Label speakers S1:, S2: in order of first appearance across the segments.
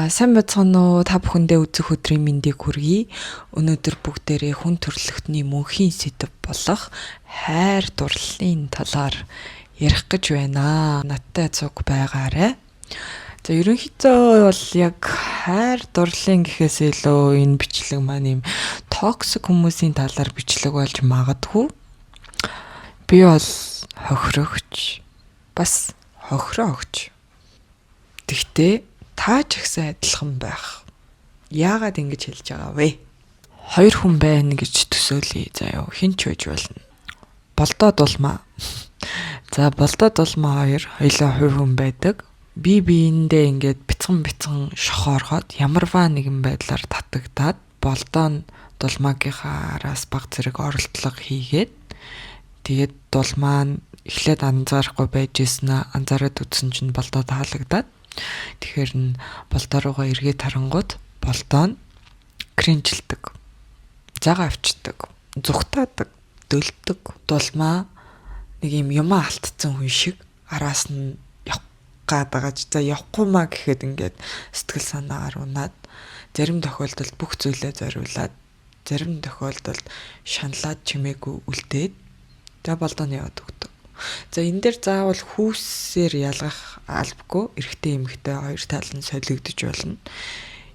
S1: За сайн байцгаана уу? Та бүхэндээ үзэх өдрийн мэндийг хүргэе. Өнөөдөр бүгдээрээ хүн төрөлхтний мөнхийн сэдэв болох хайр дурлалын талаар ярих гэж байна. Надтай цуг байгаарай. За ерөнхийдөө бол яг хайр дурлалын гэхээс илүү энэ бичлэг маань юм токсик хүмүүсийн талаар бичлэг болж магадгүй. Би бол хохирогч, бас хохироо өгч. Тэгтээ та ч ихсэн адилхан байх. Яагаад ингэж хэлж байгаа вэ? Хоёр хүн байна гэж төсөөлье заяа. Хин ч байж болно. Болдоод улмаа. За болдоод улмаа хоёлаа хоёр хүн байдаг. Би биендээ ингээд бяцхан шохоорхоод ямарваа нэгэн байдлаар татагдаад болдоо дулмаагийнхаа араас баг зэрэг оролдлого хийгээд тэгээд дулмаа нь эхлээд анзаарахгүй байж ийснэ анзаараад үзсэн чинь болдоо таалагдаад тэгэхээр нь болдоо руугаа эргээд харангууд болдоо нь кринжилдэг. Зага авчдаг, зүхтаадаг, дөлдөг. Дулмаа нэг юм алдсан хүн шиг араас нь явах гээд байгаа ч за явахгүй маа гэхэд ингээд сэтгэл санаагаар унаад зарим тохиолдолд бүх зүйлээ зориулаад зарим тохиолдолд шаналаад чимээгүй үлдээд за болдооны яваад өгдөг. За энэ дээр заавал хүүсээр ялгах албагүй эрэгтэй эмэгтэй хоёр тал нь солигдож болно.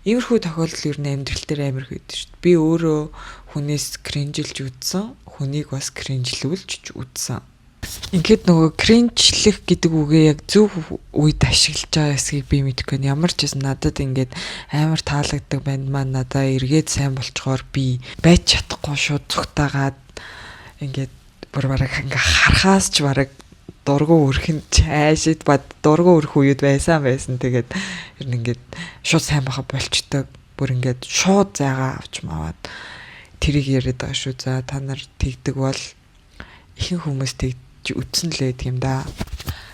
S1: Иймэрхүү тохиолдол ер нь амьдрал дээр амар их байдаг шүү дээ. Би өөрөө хүнээс кринжилж үзсэн, хүнийг бас кринжлүүлж үзсэн. Ингээд нөгөө кринжлэх гэдэг үгээ яг зөв үед ашиглаж байгаа эсэхийг би мэдэхгүй. Ямар ч гэсэн надад ингээд амар таалагддаг банд маань надаа эргээд сайн болчгоор би байж чадахгүй шууд зүгтаагаад ингээд бүр бараг ингээ харахаас ч бараг дургу өрхөн чаашид бод дургу өрх үед байсан. Тэгээд ер нь ингээд шууд сайн баха болчдөг. Бүр ингээд шууд зайгаа авч маваад тэрийг яриад байгаа шүү. За та нар тэгдэг бол ихэнх хүмүүс тэгж үтсэн л байдаг юм да.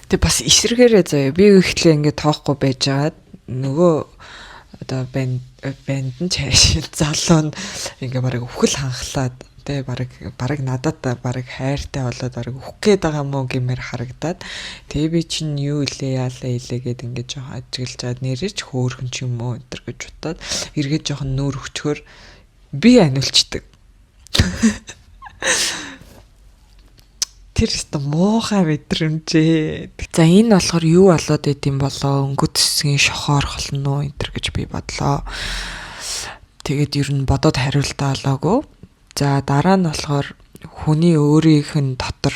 S1: Тэг бас эсрэгээрээ заяа. Би ихтлээ ингээд тоохгүй байжгаад нөгөө одоо банд нь чаашид залуу нь ингээ бараг өвхөл ханхлаад тэ бараг надад бараг хайртай болоод бараг өөх гээд байгаа мó гэмээр харагдаад тэгээ би чинь юу илээ яалаа илээ гэд ингээд жоохон ажиглаж чад нэрэж хөөрхөн ч юм уу энэ гэж бодоод эргээд жоохон нүүр өчгөр би аниулцдаг. Тэр өстө муухай мэдрэмжээ. За энэ болохоор юу болоод идэм болоо өнгөт хэсгийн шохоор холно энэ гэж би бодлоо. Тэгээд ер нь бодоод хариултаа олоогүй. За дараа нь болохоор хүний өөрийнх нь дотор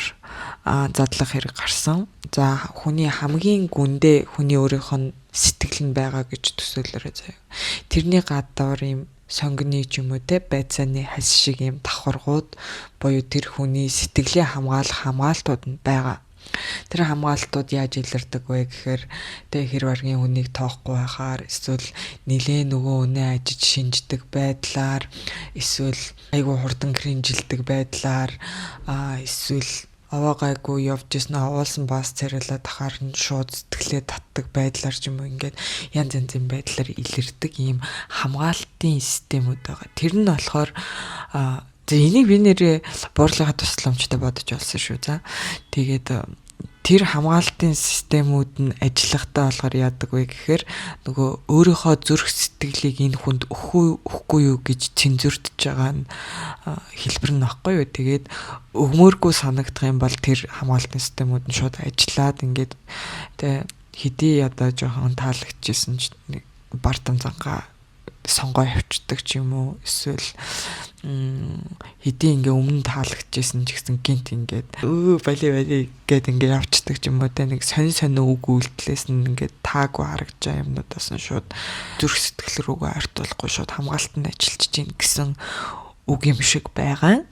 S1: задлах хэрэг гарсан. За хүний хамгийн гүндээ хүний өөрийнх нь сэтгэл нь байгаа гэж төсөөлөрөө заяа. Тэрний гадуур юм сонгоны ч юм уу те байцааны хас шиг юм давхаргууд буюу тэр хүний сэтгэлийн хамгаалтууд нь байгаа. Тэр хамгаалтууд яаж илэрдэг вэ гэхээр тэ хэр баргийн хүнийг тоохгүй байхаар эсвэл нилээ нөгөө үнэ ажиж шинждэг байдлаар эсвэл айгу хурдан кринжилдэг байдлаар эсвэл аваагайгүй явж исэн авуулсан бас царайлаа тахаар нь шууд сэтгэлээ татдаг байдлаар ч юм уу ингээд янз янзын байдлаар илэрдэг ийм хамгаалтын системүүд байгаа. Тэр нь болохоор энийг би нэрээ буурлахад тусламжтай бодож олсон шүү. За тэгээд тэр хамгаалтын системүүд нь ажиллахтаа болохоор яадаг вэ гэхээр нөгөө өөрийнхөө зүрх сэтгэлийг энэ хүнд өгөхгүй юу гэж цензурдж байгаа нь хэлбэр нь баггүй юу. Тэгээд өгмөөргүй санагдах юм бол тэр хамгаалтын системүүд нь шууд ажиллаад ингээд тэ хэдий ядаа жоохон таалагдчихсэн ч бартам зангаа сонгоо явцдаг ч юм уу эсвэл хэдий ингээ өмнө таалагдчихсэн ч гэсэн гинт ингээд бали гэд ингээ явцдаг ч юм уу тэ нэг сонь үг үйлдэлээс нь ингээ таагүй харагдж байгаа юмнуудаас нь шууд зүрх сэтгэл рүүгээ артуулахгүй шууд хамгаалтанд ажиллаж чинь гэсэн үг юм шиг байгаа.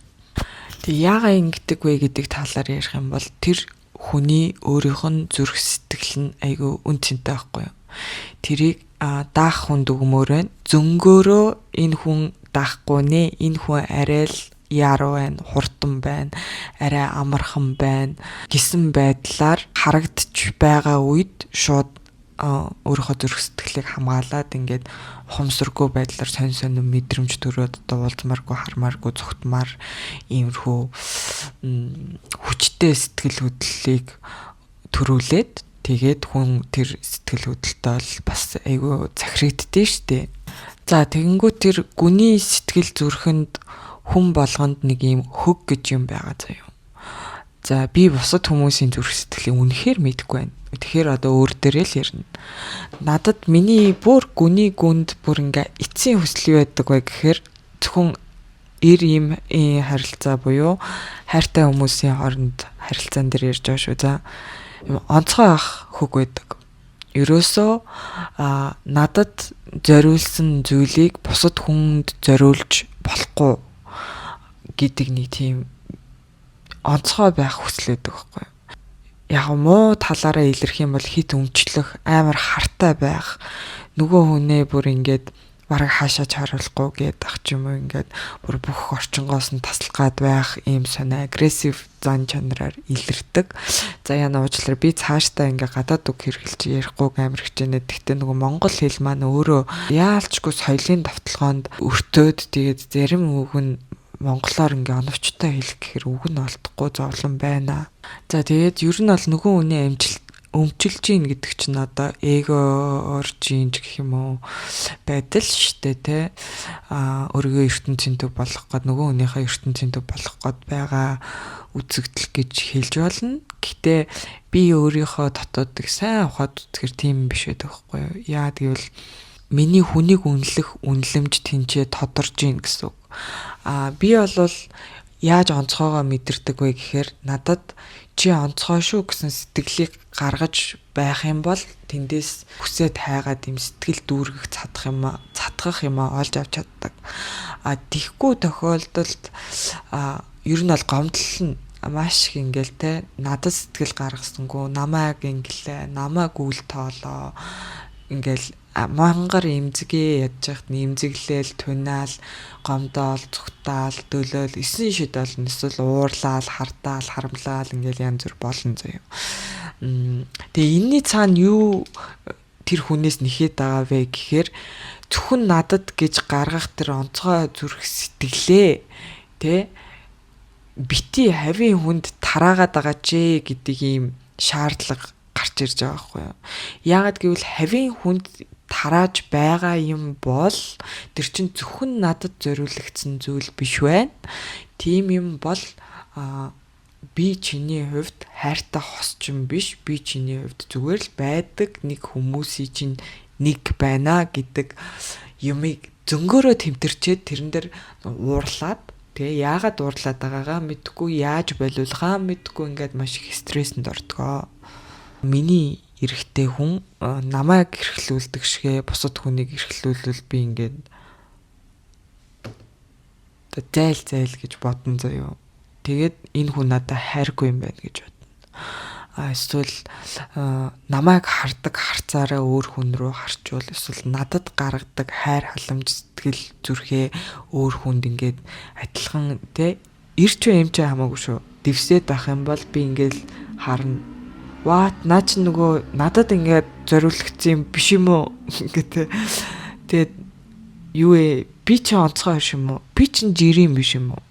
S1: Тэг яагаад ингэдэг вэ гэдэг талаар ярих юм бол тэр хүний өөрийнх нь зүрх сэтгэл нь айгүй үн цэнтэй байхгүй юу. Тэрийг даах хүн дүгмөөрөө зөнгөөрөө энэ хүн даахгүй нэ энэ хүн арай л яруу байна, хурдан байна, арай амархан байна гэсэн байдлаар харагдчих байгаа үед шууд өөрийнхөө зүрх сэтгэлийг хамгаалаад ингээд хумсргүй байдлаар сонь мэдрэмж төрөөд одоо уулзмааргүй хармааргүй зүгтмаар иймэрхүү хүчтэй сэтгэл хөдлөлийг төрүүлээд Тэгээд хүн тэр сэтгэл хөдлөлтөд бас айгүй захирагддээ штэ. За тэгэнгүүт тэр гүний сэтгэл зүрхэнд хүн болгонд нэг юм хөг гэж юм байгаа заяа. За би бусад хүмүүсийн зүрх сэтгэлийг үнэхээр мэдэхгүй байна. Тэгэхээр одоо өөр дээрээ л ярина. Надад миний бүр гүний гүнд бүр ингээ эцсийн хүсэл юу байдаг вэ гэхээр зөвхөн ийм харилцаа буюу хайртай хүмүүсийн хооронд харилцаан дээр ярьж байгаа шүү. За онцгой ах хөг байдаг. Ерөөсөө надад зориулсан зүйлийг бусад хүнд зориулж болохгүй гэдэг нэг тийм онцгой байх хүсэл байдаг байхгүй юу? Яг муу талаараа илэрх юм бол хит өмчлөх, амар хартай байх, нөгөө хүнээ бүр ингээд бараг хаашаач харуулахгүй гээд ах ч юм уу ингээд бүр бүх орчингоос нь таслах гад байх ийм сонио агрессив зан чанараар илэрдэг. За яна уучлаарай би цаашдаа ингээ гадаад үг хэрэглэж ярихгүй амар хичээнэ. Тэгтээ нөгөө монгол хэл маань өөрөө яалчгүй соёлын давталгоонд өртөөд тэгээд зарим үг нь монголоор ингээ оновчтой хэлэх гэхээр үг нь олдохгүй зовлон байна. За тэгээд ер нь бол нөгөө хүний өмчилж ийн гэдэг чинь одоо эго оржинж гэх юм уу байдал штэ те өөрийгөө ертөнцийн төв болгох гээд нөгөө хүнийхээ ертөнцийн төв болгох гээд байгаа үзэгдэл гэж хэлж болно. Гэтэ би өөрийнхөө дотоод их сайн ухаад үзэхэр тийм биш байдаг байхгүй юу? Яа гэвэл миний хүнийг үнэлэх үнэлэмж тэнцээ тодорж ийн гэсэн үг. Би бол яаж онцгойгоо мэдэрдэг вэ гэхээр надад чи онцгой шүү гэсэн сэтгэлийг гаргаж байх юм бол тэндээс хүсээд хайгаад юм сэтгэл дүүргэх цатгах юм олж авч чаддаг. Тийхгүй тохиолдолд ер нь бол гомдлол нь маш их ингээл те надад сэтгэл гаргасангүй намайг ингэлээ намайг үл тоолоо ингээл мангар имзгээ ядж яхад имзэглээл тунаал гомдоол зүгтаал дөлөөл эсэн шид болно эсвэл уурлаал хардаал харамлаал ингээл янз бүр болно заяа. Тэгээ энэний цаана юу тэр хүнээс нэхэд байгаа вэ гэхээр зөвхөн надад гэж гаргах тэр онцгой зүрх сэтгэлээ тэ бити хавийн хүнд тараагаад байгаа ч гэдэг ийм шаардлага гарч ирж байгаа байхгүй юу. Яагаад гэвэл хавийн хүнд тарааж байгаа юм бол тэр чинь зөвхөн надад зориулагдсан зүйл биш байна. Тийм юм бол би чиний хувьд хайртай хосчин биш. Би чиний хувьд зүгээр л байдаг нэг хүмүүсийн чинь нэг байна гэдэг юмыг зөнгөөрөө тэмтэрчээд тэрэн дээр уурлаад тэгээ яагаад уурлаад байгаагаа мэдгүй яаж болиулахаа мэдгүй ингээд маш их стрессэнд ордгоо. Миний эрэгтэй хүн намайг эрхлүүлдэг шигэ бусад хүнийг эрхлүүлвэл би ингээд зайл гэж бодно заяа. Тэгээд энэ хүн надад хайргүй юм байна гэж бодно. Эсвэл намайг хардаг харцаараа өөр хүн рүү харчвал эсвэл надад гаргадаг хайр халамж сэтгэл зүрхээ өөр хүнд ингээд адилхан тэ ирч юм ч хамаагүй шүү. Дэвсээд байх юм бол би ингээд харна. Наа чи нөгөө надад ингээд зориулагдсан юм биш юм уу гэдэг. Тэгээд юу би чи онцгой биш юм уу? Би чи жирийн биш юм уу?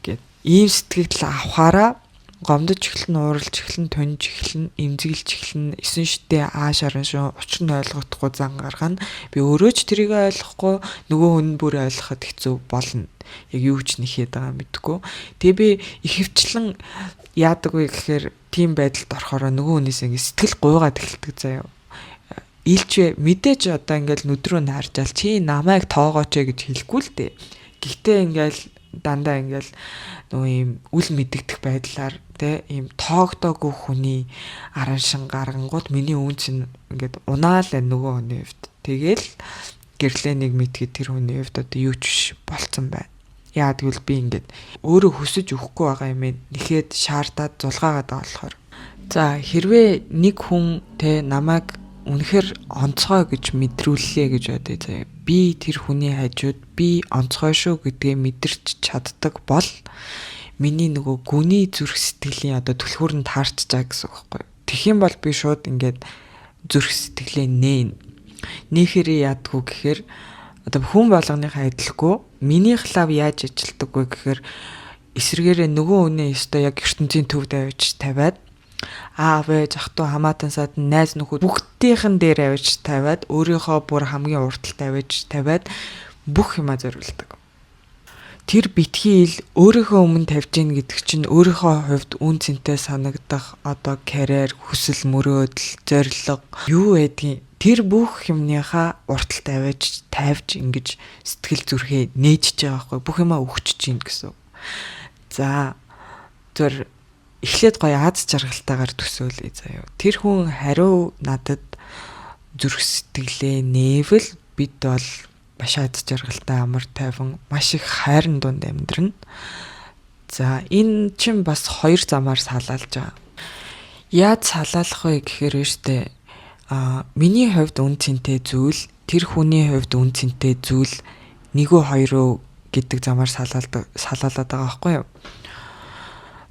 S1: Гэт ийм сэтгэл авахаараа гомдож эхлэн ууралж эхлэн тонж эхлэн эмзэглэж эхлэн эсэн шидээ аашаараа шүү учир нь ойлгохгүй зан гаргана. Би өөрөө ч тэрийг ойлгохгүй нөгөө хүн бүр ойлгоход хэцүү болно. Яг юу ч нэхэд байгаа мэдгүй. Тэгээ би ихэвчлэн яадаг вэ гэхээр тийм байдалд орохороо нөгөө хүнээс ингэ сэтгэл гуйгаад эхэлдэг заяа. Илч мэдээж одоо ингээл нүдрөө харжаал чи намайг тоогооч гэж хэлэхгүй л дээ. Гэхдээ ингээл дандаа ингээл нөгөө юм үл мэдэгдэх байдлаар тэ ийм тоогдоогүй хүний араншин гаргангууд миний үн чинь ингээд унаал нөгөө хүний хувьд. Тэгэл гэрлэнийг мэдгээд тэр хүний хувьд одоо юу ч болцсон байна. Яа тэгвэл би ингээд өөрөө хүсэж өгөхгүй байгаа юм нэхэд шаардаад зулгаагаад байгаа болохоор. За хэрвээ нэг хүн тэ намайг үнэхээр онцгой гэж мэдрүүллээ гэж бодъё заяа. Би тэр хүний хажууд би онцгой шүү гэдгээ мэдэрч чаддаг бол миний нөгөө гүний зүрх сэтгэлийн одоо түлхүүр нь таарч байгаа гэсэн үг байхгүй. Тэгхийн бол би шууд ингээд зүрх сэтгэлээ нээхэрээ яадгүй гэхээр одоо хүн болгоныхаа адилгүй минийх лав яаж ажилдаг вэ гэхээр эсрэгээрээ нөгөө үнэ өстой яг ертөнцийн төвд авч тавиад Аав ээж ах トゥ хамаатан садан найз нөхөд бүгдийнхэн дээр авиж тавиад өөрийнхөө бүр хамгийн урталтай авиж тавиад бүх юма зориулдаг. Тэр битгий ил өөрийнхөө өмнө тавьж гин гэдэг чинь өөрийнхөө хувьд үн цэнтэй санагдах одоо карьер, хүсэл мөрөөдөл, зорилго юу байдгийг тэр бүх юмныхаа урталтай тавьж ингэж сэтгэл зүрхээ нээжж байгаа байхгүй бүх юмаа өгчөж гин гэсэн. За зөв эхлээд гоё аз жаргалтайгаар төсөөлье заяа. Тэр хүн хариу надад зүрх сэтгэлээ нээвэл бид бол маш аз жаргалтай амар тайван маш их хайрын дунд амьдрна. За энэ чинь бас хоёр замаар салаалж байгаа. Яаж салаалах вэ гэхээр штэ миний хувьд үн цэнтэй зүйл тэр хүний хувьд үн цэнтэй зүйл 1-2 гэдэг замаар салаалаад байгаа байхгүй юу?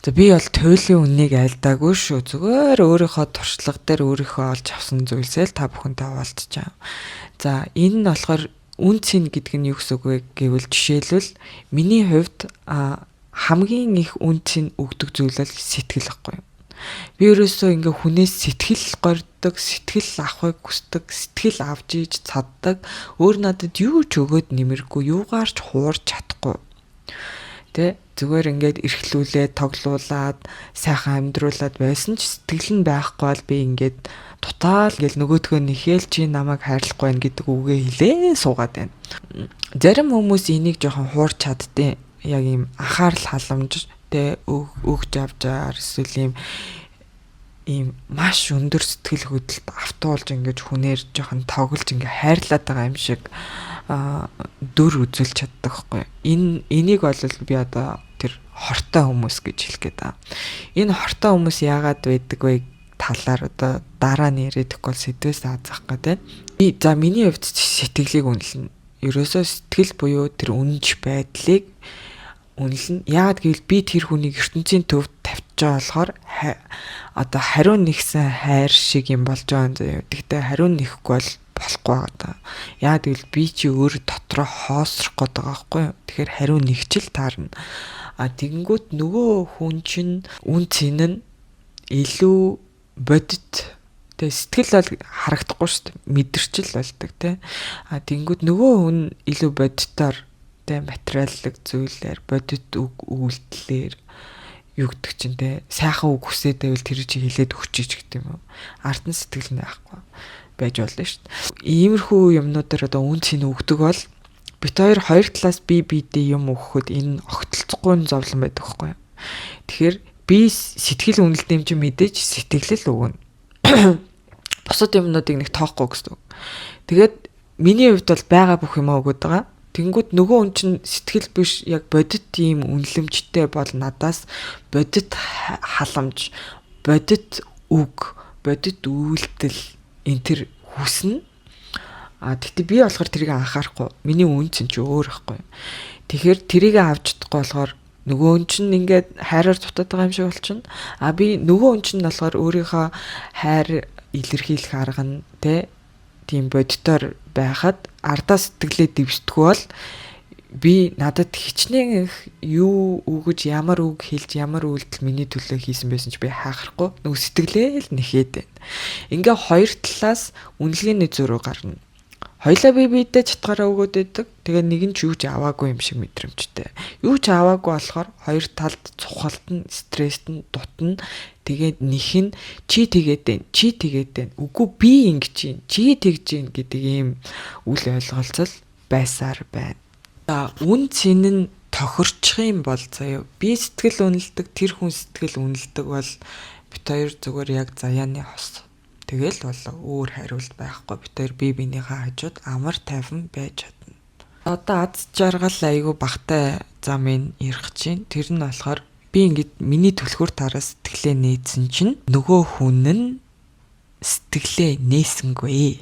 S1: За би бол туйлын үннийг айлдаагүй шүү. Зүгээр өөрийнхөө туршлага дээр өөрийнхөө олж авсан зүйлсээ л та бүхэнтэй хуваалцаж байгаа. За энэ нь болохоор үн цэн гэдэг нь юу гэсэн үг вэ гэвэл жишээлбэл миний хувьд хамгийн их үн цэн өгдөг зүйл бол сэтгэл байхгүй юу? Би ерөөсөө ингээ хүнээс сэтгэл горддог, сэтгэл авахыг хүсдэг, сэтгэл авч ийж цаддаг. Өөр надад юу ч өгөөд нэмэргүй, юугаар ч хуурч чадахгүй. Тэ зүгээр ингээд эрхлүүлээд, тоглуулад, сайхан амьдруулад байсан ч сэтгэл нь байхгүй бол би ингээд тутаал гэл нөгөөдгөө нэхэл чи намайг хайрлахгүй байх гэдэг үгээ хэлээ суугаад байна. Зарим хүмүүс энийг жоохон хуурч чаддیں۔ Яг ийм анхаарал халамж тэ өгч авчаар эсвэл ийм маш өндөр сэтгэл хөдлөлт автуулж ингээд хүнээр жоохон тоглож ингээд хайрлаад байгаа юм шиг дүр үзүүлж чаддаг хгүй. Энийг бол би одоо тэр хортой хүмүүс гэж хэлэх гээд байгаа. Энэ хортой хүмүүс яагаад байдаг вэ талаар одоо дараа нь яриадаггүй бол сэдвээс заах гэдэг. За миний хувьд сэтгэлийг үнэлнэ. Ерөөсөө сэтгэл буюу тэр үнэнч байдлыг үнэлнэ. Яагаад гэвэл би тэр хүнийг ертөнцийн төвд тавьж байгаа болохоор одоо хариу нэгсэн хайр шиг юм болж байгаа юм заяа. Тэгтээ хариу нэхгүй бол болохгүй байгаа. Яагаад гэвэл би чи өөр дотроо хоосрох гээд байгаа байхгүй юу? Тэгэхээр хариу нэгчл таарна. Тэгэнгүүт нөгөө хүн чинь үн цэн нь илүү бодит тэ сэтгэл бол харагдахгүй шүү дээ. Мэдэрчл болдог тэ. Тэгэнгүүт нөгөө хүн илүү бодитоор тэ материаллык зүйлээр бодит үг үйлдэлээр юу гэдэг чинь тэ сайхан үг хүсээд байвал тэр чи хэлээд өгчиж гэдэг юм уу. Ард нь сэтгэл нь байхгүй байж болно шүү дээ. Иймэрхүү юмнуудаар одоо үн цэн өгдөг бол бит хоёр талаас биедээ юм өгөхөд энэ огтлцохгүй зовлон байдаг байхгүй юу. Тэгэхээр би сэтгэл үнэлдэм чи мэдээж сэтгэлэл өгнө. Бусад юмнуудыг нэг тоохгүй гэсэн. Тэгээд миний хувьд бол байгаа бүх юмаа өгöd байгаа. Тэнгүүд нөгөө хүн чинь сэтгэл биш яг бодит ийм үнэлэмжтэй бол надаас бодит халамж, бодит үг, бодит үйлдэл энэ төр хүснэ. Тэгтээ би болохоор тэрийг анхаарахгүй. Миний үн цэн чи өөр байхгүй. Тэгэхээр тэрийг авч чадахгүй болохоор нөгөө хүн чинь ингээд хайраар дутаад байгаа юм шиг болчихно. Би нөгөө хүн чинь болохоор өөрийнхөө хайр илэрхийлэх арга нь тийм бодитоор байхад ардаа сэтгэлээ дэвсдэггүй бол би надад хичнээн юу өгөж ямар үг хэлж ямар үйлдэл миний төлөө хийсэн байсан ч би хаахарахгүй нөгөө сэтгэлээ л нэхэд байна. Ингээ хоёр талаас үнэлгээний зөрүү гарна. Хоёлаа биедээ чатгаараа өгөөд байдаг. Тэгээ нэг нь ч юу ч аваагүй юм шиг мэдрэмжтэй. Юу ч аваагүй болохоор хоёр талд цухалтан, стресстэн, дутна. Тэгээд нөх нь чи тэгээд байна, чи тэгээд байна. Үгүй би ингэж юм, чи тэгж юм гэдэг ийм үл ойлголцол байсаар байна. Үн цэн нь тохирчих юм бол заяа би сэтгэл үнэлдэг, тэр хүн сэтгэл үнэлдэг бол бит хоёр зүгээр яг заяаны хос. Тэгэл бол өөр хариулт байхгүй. Бид хоёр бие биенийхээ хажууд амар тайван байж чадна. Одоо аз жаргал айгүй багтай замын ярих чинь тэр нь болохоор би ингээд миний төлхөр тараас сэтгэлээ нээсэн чинь нөгөө хүн нь сэтгэлээ нээсэнгүй.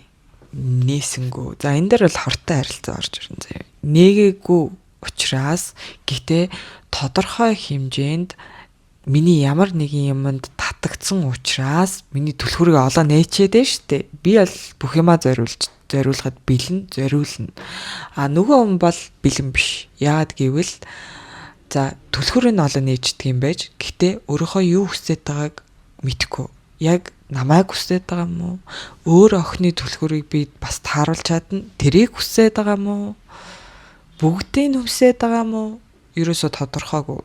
S1: За энэ дээр бол хортой харилцаа орж ирнэ заяа. Нээгээгүй учраас гэтээ тодорхой хэмжээнд миний ямар нэгэн юмд татагдсан учраас миний түлхүүрийг олоо нээчээд байна шүү дээ. Би бол бүх юмаа зориулахад зориулна. Нөгөө хүн бол бэлэн биш. Яагаад гэвэл за түлхүүрийг олоо нээждэг юм байж. Гэхдээ өөрийнхөө юу хүсэж байгааг мэдхгүй. Яг намайг хүсээд байгаа юм уу? Өөр охины түлхүүрийг би бас тааруулж чадна. Тэрийг хүсээд байгаа юм уу? Бүгдийг хүсээд байгаа юм уу? Ерөөсө тодорхойгүй.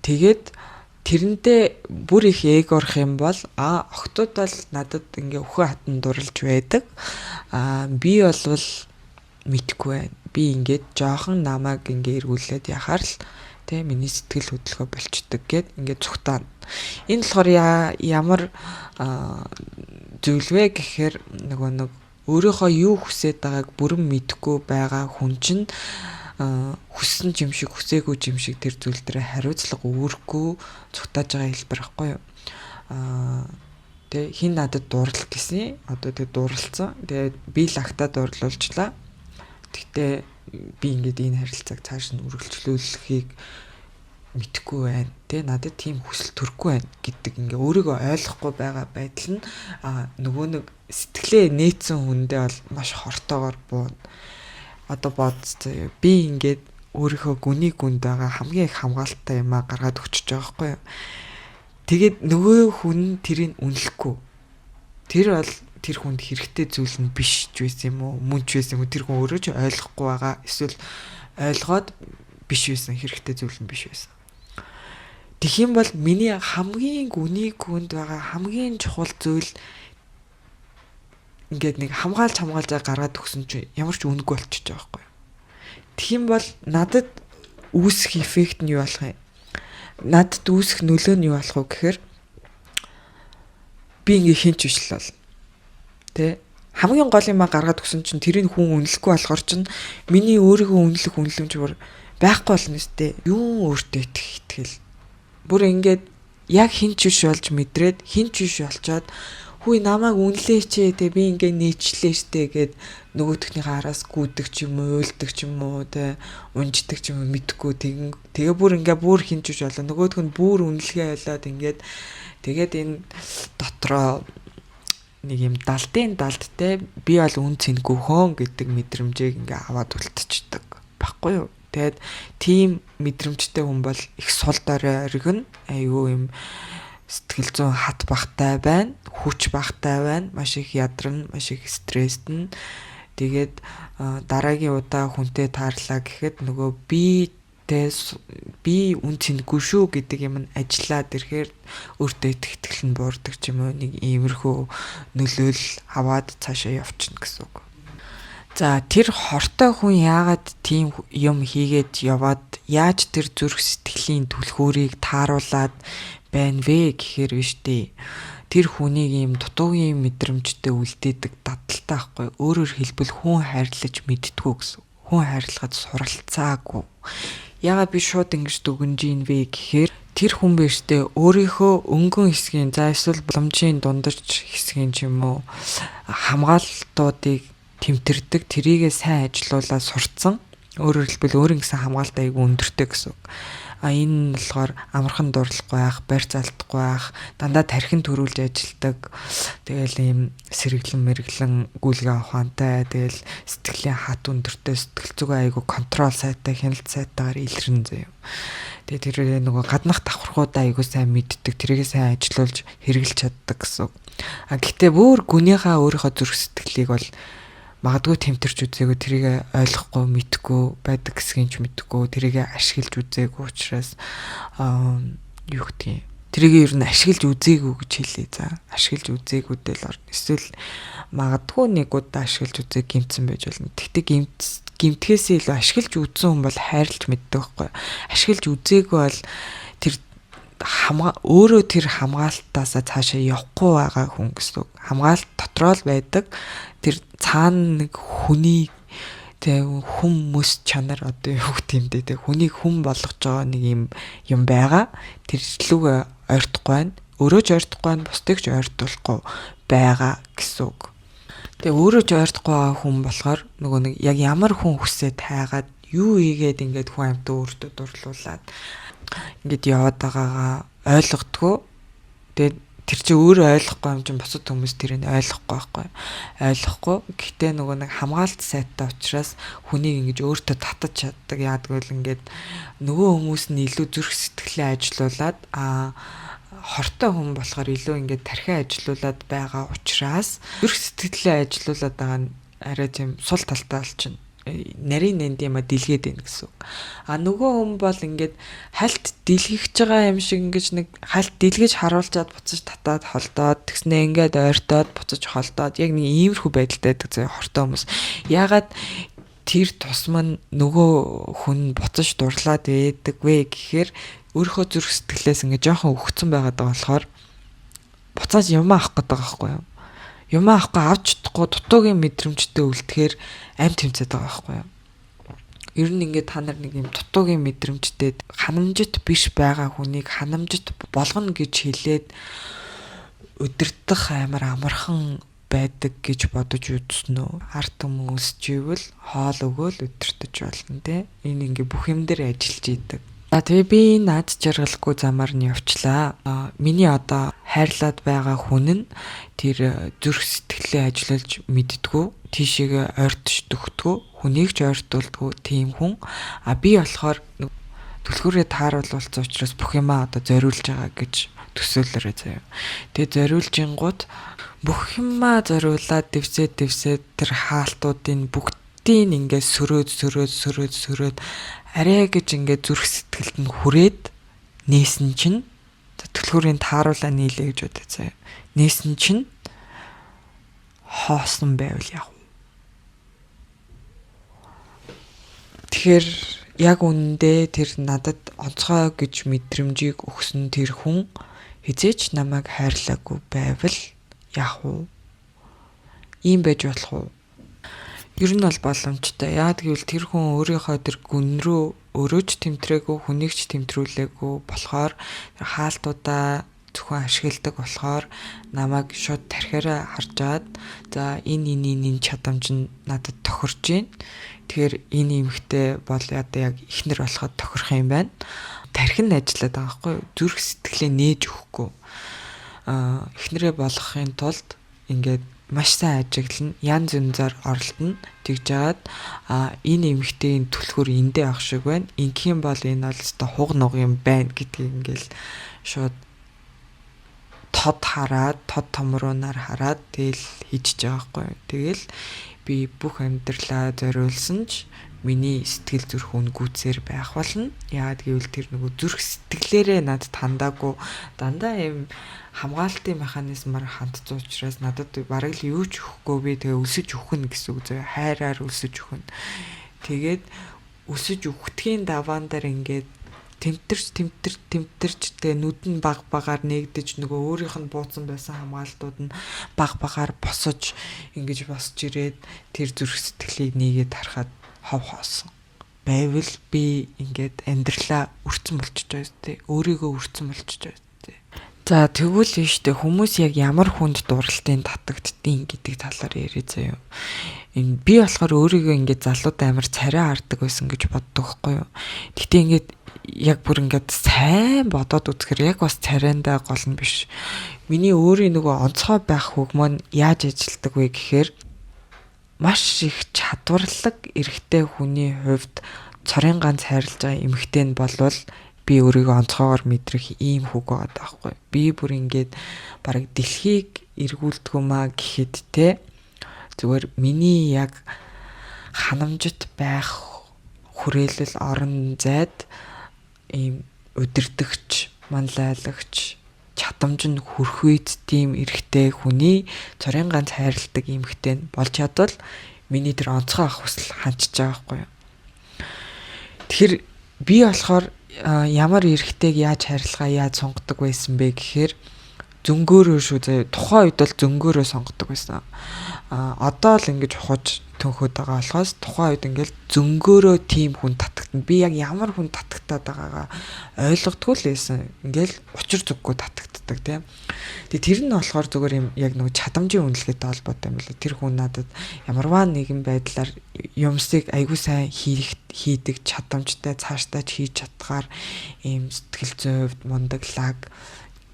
S1: Тэгээд тэрнтэй бүр их ээг орох юм бол охтууд бол надад ингээ өхөө хатан дурлж байдаг. Би болвол мэдхгүй байна. Би ингээд жоохон намайг ингээ эргүүлээд яхаар л тэ миний сэтгэл хөдлөлгөө болчдөг гэд ингээ зүгтаана. Энэ болохоор ямар зүйл вэ гэхээр нэг өөрийнхөө юу хүсээд байгааг бүрэн мэдэхгүй байгаа хүн чинь хүссэн юм шиг хүсээгүй юм шиг тэр зүйл дээр хариуцлага өгөхгүй зүгтааж байгаа хэлбэр байхгүй юу? Тэ хин надад дурлал гэсэн. Одоо тэг дурлалцсан. Тэгээд би лагтаа дурлуулчлаа. Гэхдээ би ингээд энэ харилцааг цааш нь үргэлжлүүлэхийг мэдхгүй байна. Тэ надад тийм хүсэл төрөхгүй байна гэдэг ингээ өөрийгөө ойлгохгүй байгаа байдал нь нөгөө нэг сэтгэлээ нээсэн хүндээ бол маш хортоогоор буuna. Одоо бодцоо би ингээд өөрийнхөө гүний гүнд байгаа хамгийн их хамгаалалттай юмаа гаргаад өчөж байгаа байхгүй юу. Тэгээд нөгөө хүн тэрийг үнэлэхгүй. Тэр бол тэр хүнд хэрэгтэй зүйл нь биш ч байсан юм уу? Мөн ч байсан юм уу? Тэр хүн өөрөө ч ойлгохгүй байгаа. Эсвэл ойлгоод биш байсан, хэрэгтэй зүйл нь биш байсан. Тэгхийн бол миний хамгийн гүний гүнд байгаа хамгийн чухал зүйл ингээд нэг хамгаалж гаргаад өгсөн чинь ямар ч үнэгүй болчихж байгаа байхгүй. Тэгхийн бол надад үүсэх эффект нь юу болох юм? Надад үүсэх нөлөө нь юу болох вэ гэхээр би ингээ хинч биш л бол. Тэ? Хамгийн гол юм гаргаад өгсөн чинь тэрийг хүн үнэлэхгүй болохоор чинь миний өөрийгөө үнэлэх үнэлэмж бүр байхгүй болно үстэй. Юу өөртөө итгэл. Бүр ингээд яг хинч биш болж мэдрээд хинч биш болчоод хүй намайг үнэлээч те би ингээд нээчлээ штэ гэд нөгөөтхнийхээ араас гүдэг ч юм уу уйлдаг ч юм уу те унждаг ч юм уу мэдхгүй тэгээ бүр ингээд бүр хинч биш болоо нөгөөтх нь бүр үнэлгээ болоод ингээд тэгээд энэ дотроо нэг юм далдын далд те би бол үн цэнгүй хөөн гэдэг мэдрэмжийг ингээд аваад үлдчихдэг баггүй юу. Тэгээд тийм мэдрэмжтэй хүн бол их сул дорой оргин айгүй юм сэтгэл зүйн хат багтай байна, хүч багтай байна, маш их ядарна, маш их стрессдэн. Тэгээд дараагийн удаа хүнтэй таарлаа гэхэд нөгөө би үн цэнгүй шүү гэдэг юм нь ажиллаад ирэхээр өөртөө итгэл нь буурдаг ч юм уу нэг иймэрхүү нөлөөл аваад цаашаа явчихна гэсэн үг. За тэр хортой хүн яагаад тийм юм хийгээд яваад яаж тэр зүрх сэтгэлийн түлхүүрийг тааруулаад байна вэ гэхээр биш дээ. Тэр хүнийг ийм дутуугийн мэдрэмжтэй үлдээдэг дадалтай байхгүй. Өөрөөр хэлбэл хүн хайрлаж мэдтгүү гэсэн. Хүн хайрлахад суралцаагүй. Яагаад би шууд ингэж дүгнэж ийн вэ гэхээр тэр хүн биштэй өөрийнхөө өнгөн хэсгийн за эсвэл боломжийн дундаж хэсгийн ч юм уу хамгаалтуудыг тэмтэрдэг тэрийгээ сайн ажилуулаад сурцсан. Өөрөөр хэлбэл өөрийн гэсэн хамгаалт айгүй өндөртэй гэсэн. Энэ нь болохоор амархан дурлахгүй байх, барьц алдахгүй байх, дандаа тархин төрүүлж ажилдаг. Тэгэл ийм сэргэлэн мэргэлэн гүйлгээ ухаантай, тэгэл сэтгэлийн хат өндөртэй, сэтгэл зүгээ айгүй контрол сайтай, хяналт сайтайгаар илэрнэ заяа. Тэгээ тэр нөгөө гаднах давхархуудаа айгүй сайн мэддэг, тэрийгээ сайн ажилуулж хэрэгжилж чаддаг гэсэн. Гэхдээ бүр гүнийхээ өөрийнхөө зүрх сэтгэлийг бол магадгүй тэмтэрч үзээгүй тэрийг ойлгохгүй мэдхгүй байдаг гэсгийн ч мэдхгүй тэрийг ашиглаж үзээгүй учраас юу гэдгийг тэрийг ер нь ашиглаж үзээгүй гэж хэлээ за ашиглаж үзээгүйдээ л эсвэл магадгүй нэг удаа ашиглаж үзээ гимтсэн байж болно. Тэгтээ гимтгээсээ илүү ашиглаж үзсэн хүн бол хайрлж мэддэг байхгүй. Ашиглаж үзээгүй бол тэр өөрөө тэр хамгаалтаасаа цаашаа явахгүй байгаа хүн гэсэн үг. Хамгаалт дотроо л байдаг. Тэр цаана нэг хүний тэг хүмүүс чанар одоо юу гэх юм бэ тэг хүнийг хүн болгож байгаа нэг юм байгаа. Тэр лүг ойртохгүй байна. Өөрөө ч ойртохгүй байна, бусдыг ч ойртуулахгүй байгаа гэсэн үг. Тэгээ өөрөө ч ойртохгүй байгаа хүн болохоор нөгөө нэг яг ямар хүн хүсээ тайгаад юу ийгээд ингээд хүн амьтаа өөртөө дурлуулад ингээд яваад байгаагаа ойлгодгоо. Тэгээд тэр чи өөрөө ойлгохгүй юм чинь бусад хүмүүс тэрийг ойлгохгүй байхгүй. Ойлгохгүй. Гэхдээ нөгөө нэг хамгаалт сайтай учраас хүнийг ингэж өөртөө татаж чаддаг. Яагтвэл ингээд нөгөө хүмүүс нь илүү зүрх сэтгэлээ ажилуулад хортой хүн болохоор илүү ингээд тархиа ажилуулад байгаа учраас зүрх сэтгэлээ ажилуулад байгаа нь арай тийм сул талтай болчихно. Нарийн нэнд юм а дэлгээд байна гэсэн үг. А нөгөө хүн бол ингээд хальт дэлгэж байгаа юм шиг ингэж нэг хальт дэлгэж харуулчаад буцаж татаад холдоод тэгснээ ингээд ойртоод буцаж холдоод яг нэг иймэрхүү байдалтай байдаг зөө хортой хүмүүс. Ягаад тэр тусман нөгөө хүн буцаж дурлаад байдаг вэ гэхээр өөрийнхөө зүрх сэтгэлээс ингээд жоохон өгцөн байгаад байгаа болохоор буцааж юм авах гэдэг байгаа байхгүй юу? Юм авахгүй авч чадахгүй дутуугийн мэдрэмжтэй үлдэхээр амь тэмцээд байгаа байхгүй юу? Ер нь ингээд та нар нэг юм дутуугийн мэдрэмжтэй ханамжит биш байгаа хүнийг ханамжит болгоно гэж хэлээд удирдах амар амархан байдаг гэж бодож үзсэн үү? Арт хүмүүс чивэл хоол өгөөл удирдах болно те. Энэ ингээ бүх юм дээр ажиллаж идэг. За тэгээ би наад жаргалгүй замаар нь явчлаа. Миний одоо хайрлаад байгаа хүн нь тэр зүрх сэтгэлээ ажиллуулж мэддгүү, тийшээгээ ойртож төгтгүү, хүнийг ч ойртуулдгүү тийм хүн. Би болохоор түлхүүрээ тааруулсан учраас бүх юмаа одоо зориулж байгаа гэж төсөөлөрөө заяа. Тэгээ зориулжингууд бүх юмаа зориулаад дэвсээд тэр хаалтуудын бүгдийг ингээд сөрөөд арай гэж ингээд зүрх сэтгэлд нь хүрээд нээсэн чинь түлхүүрийн тааруулаа нийлээ гэж бодож заяа. Нээсэн чинь хоосон байвал яах вэ? Тэгэхээр яг үнэндээ тэр надад онцгой гэж мэдрэмжийг өгсөн тэр хүн хизээч намайг хайрлаагүй байвал яах вэ? Ийм байж болох уу? Ер нь бол боломжтой. Яагаад гэвэл тэр хүн өөрийнхөө тэр гүн рүү өөрөө ч тэмтрээгүй, хүнийг ч тэмтрүүлээгүй болохоор хаалтуудаа зөвхөн ашигладаг болохоор намайг шууд тархиараа харжаад за энэ чадамж нь надад тохирж байна. Тэгэхээр энэ эмэгтэй бол яг ихнэр болоход тохирох юм байна. Тархин ажиллаад байгаа хгүй юу? Зүрх сэтгэлээ нээж өгөхгүй. Ихнэрээ болгохын тулд ингээд маш сайн ажиглана, янз янзаар оролдоно. Тэгж жагаад энэ эмэгтэйн түлхүүр эндээ авах шиг байна. Ингийн бол энэ бол өстой хуг нуг юм байна гэдгийг ингээл шууд тод томруунаар хараад тэгэл хийж байгаа байхгүй юу. Тэгэл би бүх амьдралаа зориулсан ч миний сэтгэл зүрх үнгүүцээр байх болно. Яагаад гэвэл тэр нөгөө зүрх сэтгэлээрээ над тандаагүй дандаа юм хамгаалтын механизмаар хандсан учраас надад бараг л юу ч өгөхгүй би тэгээ өлсөж өгнө гэсэн үг зөө. Хайраар өлсөж өгнө. Тэгээд өлсөж өгөхдгийн даваан дээр ингээд тэмтэрч тэгээ нүд нь багаар нэгдэж нөгөө өөрийнх нь бууцсан байсан хамгаалтууд нь багаар босож ингэж босч ирээд тэр зүрх сэтгэлийг нийгээд харахад хов хоосон. Байвал би ингээд амьдралаа өрцөн болчихж байгаа зү. Өөрийгөө өрцөн болчихж байгаа зү. За тэгвэл нь штэ хүмүүс яг ямар хүнд дурлалтын татагддیں۔ Гэдэг талаар яриа заяа. Энэ би болохоор өөрийгөө ингээд залууд амар царай хардаг байсан гэж боддог байхгүй юу. Гэтэ ингээд яг бүр ингээд сайн бодоод үзэхээр яг бас царайндаа гол нь биш. Миний өөрийн нөгөө онцгой байх хөг маань яаж ажилтдаг вэ гэхээр маш их чадварлаг эрэгтэй хүний хувьд цорын ганц хайрлаж байгаа эмэгтэй нь болвол би өөрийгөө онцгойгоор мэдрэх ийм хөг байгаа байхгүй. Би бүр ингээд бараг дэлхийг эргүүлдэгмаа гэхэд те зүгээр миний яг ханамжит байх хүрээлэл орон зайд ийм удирдахч, манлайлагч чадамж нь хүрх үед тийм эрэгтэй хүний цорын ганц хайрладаг эмэгтэй нь болж чадвал миний тэр онцгой ах хүсэл ханчиж байгаа байхгүй юу. Тэгэхээр би болохоор ямар эрэгтэйг яаж хайрлахаа яаж сонгодог байсан бэ гэхээр зөнгөөрөө шүү заяа. Тухайн үед бол зөнгөөрөө сонгодог байсан. Одоо л ингэж ухаж төнхөд байгаа болохоос тухайн үед ингээл зөнгөөрөө тийм хүн татагтана. Би яг ямар хүн татагтаад байгаагаа ойлгодгүй л байсан. Ингээл учир зүггүй татагддаг тийм. Тэгээ тэр нь болохоор зүгээр юм яг нэг чадамжийн үнэлгээтэй холбоотой юм лээ. Тэр хүн надад ямарваа нэгэн байдлаар юмсыг айгүй сайн хийдэг чадамжтай цаашдаа ч хийж чадгаар ийм сэтгэл зүйн хувьд мундаглаг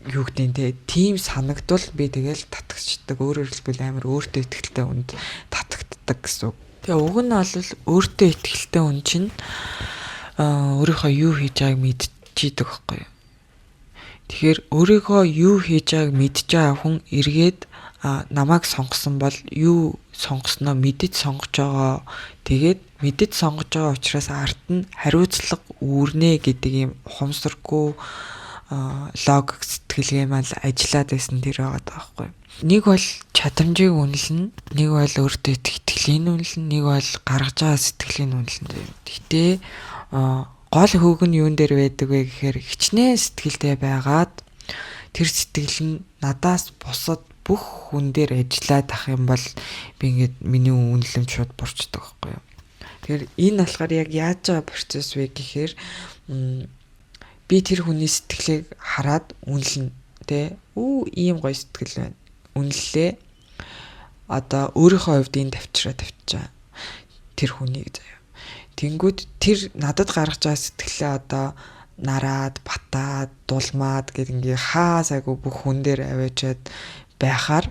S1: юу гэдэг те тийм санагдвал би тэгэл татагчдаг. Өөрөөр хэлбэл амар өөртөө ихтэй үнд татагддаг гэсэн. Тэгээ уг нь бол өөртөө ихтэй үн чинь өөрийнхөө юу хийж байгааг мэдчихийдэг байхгүй юу. Тэгэхээр өөрийгөө юу хийж байгааг мэдж байгаа хүн эргээд намайг сонгосон бол юу сонгосноо мэдэж сонгож байгаа. Тэгээд мэдэж сонгож байгаа учраас арт нь хариуцлага үүрнэ гэдэг ийм ухамсаргүй логик сэтгэлгээ маань ажиллаад байсан тэр байгаа даахгүй. Нэг бол чадамжийг үнэлнэ, нэг бол өөртөө итгэлийн үнэлнэ, нэг бол гаргаж байгаа сэтгэлийн үнэлнэ. Гэхдээ гол хөг нь юун дээр байдаг вэ гэхээр хичнээн сэтгэлдээ байгаад тэр сэтгэл нь надаас бусад бүх хүн дээр ажиллаад ах юм бол би ингээд миний үнэлэмж шууд бурчдаг байхгүй юу. Тэгэхээр энэ болохоор яг яаж байгаа процесс вэ гэхээр би тэр хүний сэтгэлийг хараад үнэлнэ тэ ийм гоё сэтгэл байна. Үнэллээ. Одоо өөрийнхөө хувьд энэ тавьчраа тавьчаа. Тэр хүнийг заяа. Тэнгүүд тэр надад гаргаж байгаа сэтгэлээ одоо нараад, батаад, дулмаад гэдэг ингээ хаасаагүй бүх хүн дээр аваачаад байхаар